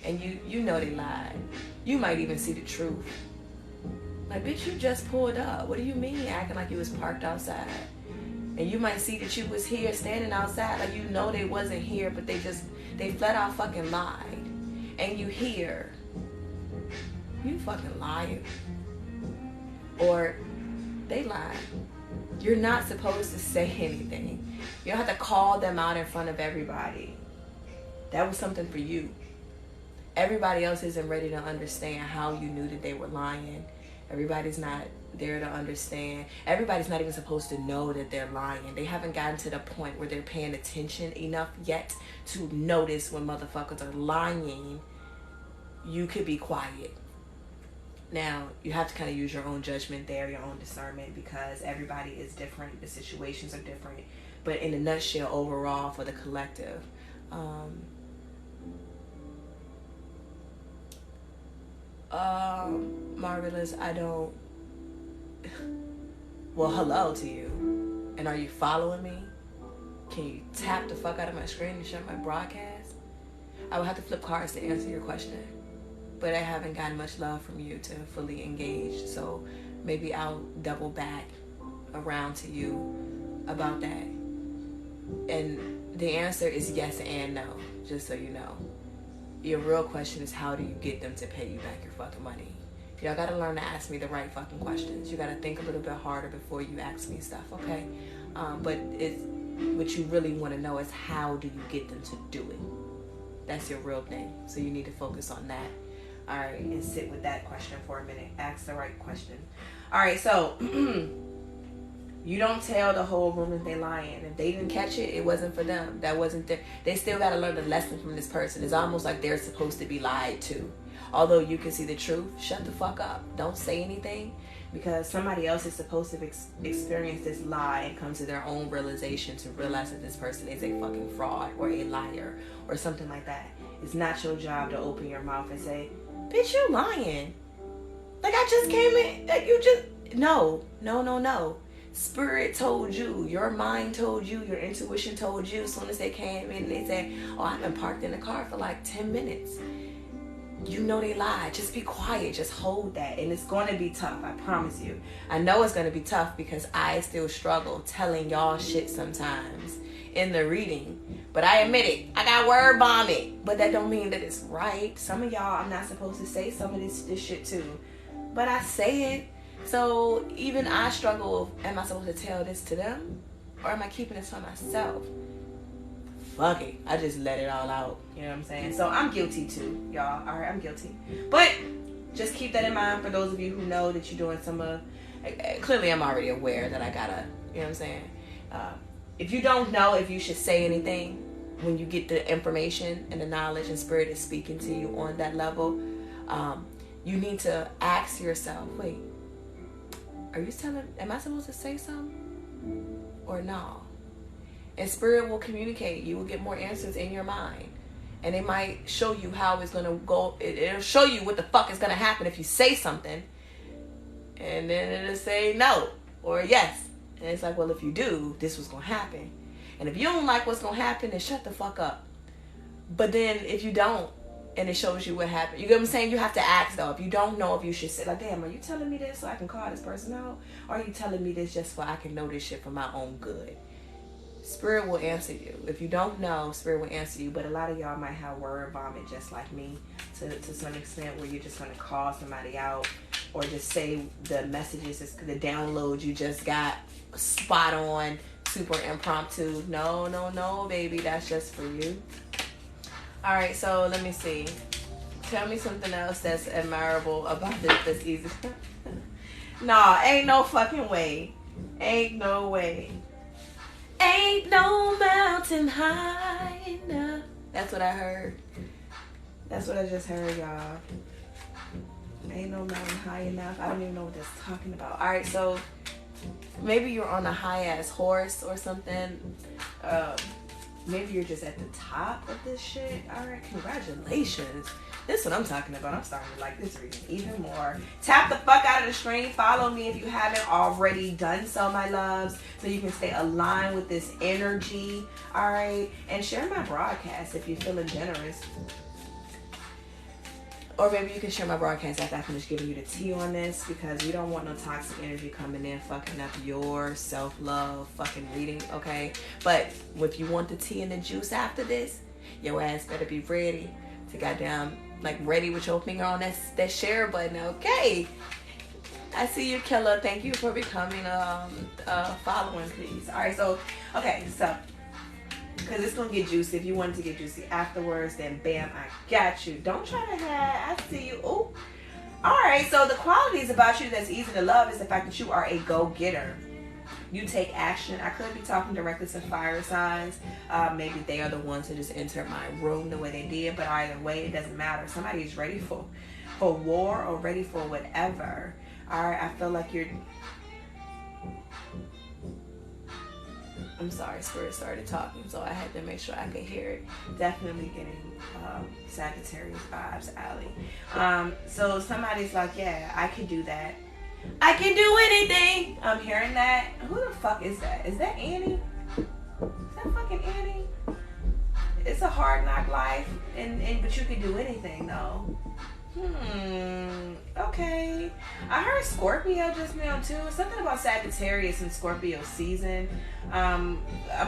And you know they lied. You might even see the truth. Like, bitch, you just pulled up. What do you mean acting like you was parked outside? And you might see that you was here standing outside, like you know they wasn't here, but they flat out fucking lied. And you hear, you fucking liar. Or they lied. You're not supposed to say anything. You don't have to call them out in front of everybody. That was something for you. Everybody else isn't ready to understand how you knew that they were lying. Everybody's not there to understand. Everybody's not even supposed to know that they're lying. They haven't gotten to the point where they're paying attention enough yet to notice when motherfuckers are lying. You could be quiet. Now, you have to kind of use your own judgment there, your own discernment, because everybody is different. The situations are different. But in a nutshell, overall, for the collective, Marvelous, well, hello to you. And are you following me? Can you tap the fuck out of my screen and share my broadcast? I would have to flip cards to answer your question. but I haven't gotten much love from you to fully engage. So maybe I'll double back around to you about that. And the answer is yes and no, just so you know. Your real question is, how do you get them to pay you back your fucking money? Y'all gotta learn to ask me the right fucking questions. You gotta think a little bit harder before you ask me stuff, okay? But what you really want to know is, how do you get them to do it? That's your real thing. So you need to focus on that. All right, and sit with that question for a minute. Ask the right question. All right, so you don't tell the whole room if they lying. If they didn't catch it, it wasn't for them. That wasn't there. They still got to learn the lesson from this person. It's almost like they're supposed to be lied to. Although you can see the truth, shut the fuck up. Don't say anything, because somebody else is supposed to experience this lie and come to their own realization to realize that this person is a fucking fraud or a liar or something like that. It's not your job to open your mouth and say, bitch, you lying. Like, I just came in. Like, you just... No. Spirit told you. Your mind told you. Your intuition told you. As soon as they came in, they said, oh, I've been parked in the car for like 10 minutes. You know they lied. Just be quiet. Just hold that. And it's going to be tough. I promise you. I know it's going to be tough because I still struggle telling y'all shit sometimes in the reading. But I admit it. I got word vomit. But that don't mean that it's right. Some of y'all, I'm not supposed to say some of this shit too. But I say it. So even I struggle. Am I supposed to tell this to them? Or am I keeping this for myself? Fuck it. I just let it all out. You know what I'm saying? So I'm guilty too, y'all. Alright, I'm guilty. But just keep that in mind for those of you who know that you're doing some of... Clearly I'm already aware that I gotta... You know what I'm saying? If you don't know if you should say anything when you get the information and the knowledge and spirit is speaking to you on that level, you need to ask yourself, wait, am I supposed to say something or no? And spirit will communicate. You will get more answers in your mind. And it might show you how it's going to go. It'll show you what the fuck is going to happen if you say something. And then it'll say no or yes. And it's like, well, if you do, this was going to happen. And if you don't like what's going to happen, then shut the fuck up. But then if you don't, and it shows you what happened. You get what I'm saying? You have to ask, though. If you don't know if you should say, like, damn, are you telling me this so I can call this person out? Or are you telling me this just so I can know this shit for my own good? Spirit will answer you. If you don't know, Spirit will answer you. But a lot of y'all might have word vomit just like me to some extent, where you're just going to call somebody out or just say the messages, the download you just got spot on, super impromptu. No, baby. That's just for you. All right, so let me see. Tell me something else that's admirable about this that's easy. Nah, ain't no fucking way. Ain't no way. Ain't no mountain high enough. That's what I heard. That's what I just heard, y'all. Ain't no mountain high enough. I don't even know what that's talking about. All right, so maybe you're on a high-ass horse or something. Maybe you're just at the top of this shit. All right, congratulations. This is what I'm talking about. I'm starting to like this reading even more. Tap the fuck out of the screen. Follow me if you haven't already done so, my loves, so you can stay aligned with this energy. All right, and share my broadcast if you're feeling generous. Or maybe you can share my broadcast after I finish giving you the tea on this, because we don't want no toxic energy coming in fucking up your self-love fucking reading, okay? But if you want the tea and the juice after this, your ass better be ready to goddamn, like, ready with your finger on that share button, okay? I see you, Killer. Thank you for becoming following, please. All right, so, okay, so... because it's going to get juicy. If you want it to get juicy afterwards, then bam, I got you. Don't try to hide. I see you. Ooh. All right. So the qualities about you that's easy to love is the fact that you are a go-getter. You take action. I could be talking directly to fire signs. Maybe they are the ones who just entered my room the way they did. But either way, it doesn't matter. Somebody is ready for war or ready for whatever. All right. I feel like you're... I'm sorry, Spirit started talking, so I had to make sure I could hear it. Definitely getting Sagittarius vibes, Allie. So somebody's like, yeah, I can do that. I can do anything. I'm hearing that. Who the fuck is that? Is that Annie? Is that fucking Annie? It's a hard knock life, but you can do anything, though. Okay. I heard Scorpio just now too. Something about Sagittarius and Scorpio season. I'm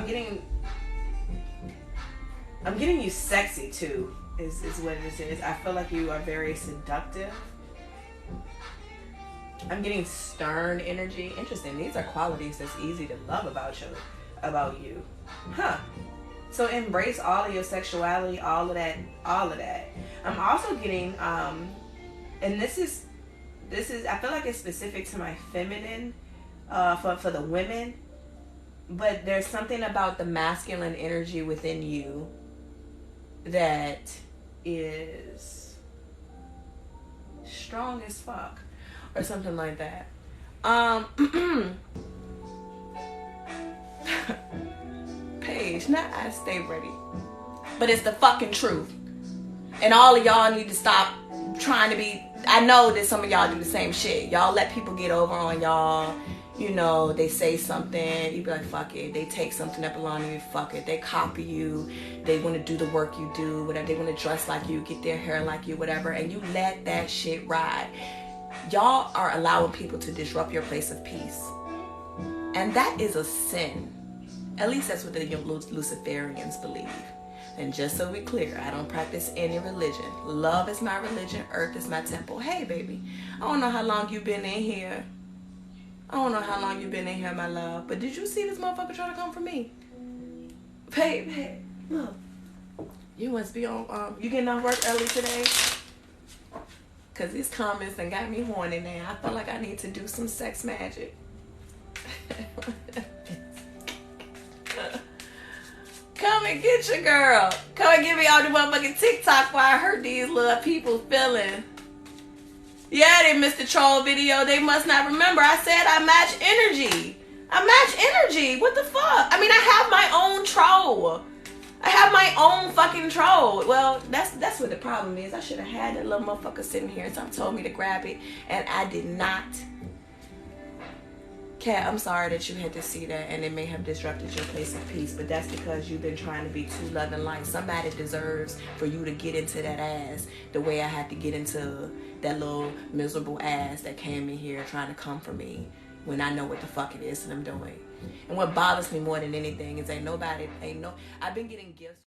getting you sexy too. Is what this is. I feel like you are very seductive. I'm getting stern energy. Interesting. These are qualities that's easy to love about you. Huh. So embrace all of your sexuality, all of that. I'm also getting and this is I feel like it's specific to my feminine for the women, but there's something about the masculine energy within you that is strong as fuck or something like that. Paige, not I stay ready, but it's the fucking truth, and all of y'all need to stop trying to be. I know that some of y'all do the same shit. Y'all let people get over on y'all. You know, they say something, you be like, fuck it. They take something that belongs to you, fuck it. They copy you. They want to do the work you do, whatever. They want to dress like you, get their hair like you, whatever. And you let that shit ride. Y'all are allowing people to disrupt your place of peace. And that is a sin. At least that's what the Luciferians believe. And just so we're clear, I don't practice any religion. Love is my religion. Earth is my temple. Hey, baby. I don't know how long you've been in here. My love. But did you see this motherfucker trying to come for me? Hey, look. You must be on, you getting off work early today? Because these comments done got me horny now. I feel like I need to do some sex magic. Come and get your girl. Come and give me all the motherfucking TikTok while I hurt these little people feeling. Yeah, they missed the troll video. They must not remember. I said I match energy. What the fuck? I mean, I have my own troll. I have my own fucking troll. Well, that's what the problem is. I should have had that little motherfucker sitting here. Someone told me to grab it, and I did not. Kat, I'm sorry that you had to see that, and it may have disrupted your place of peace, but that's because you've been trying to be too loving light. Somebody deserves for you to get into that ass the way I had to get into that little miserable ass that came in here trying to come for me when I know what the fuck it is that I'm doing. And what bothers me more than anything is I've been getting gifts.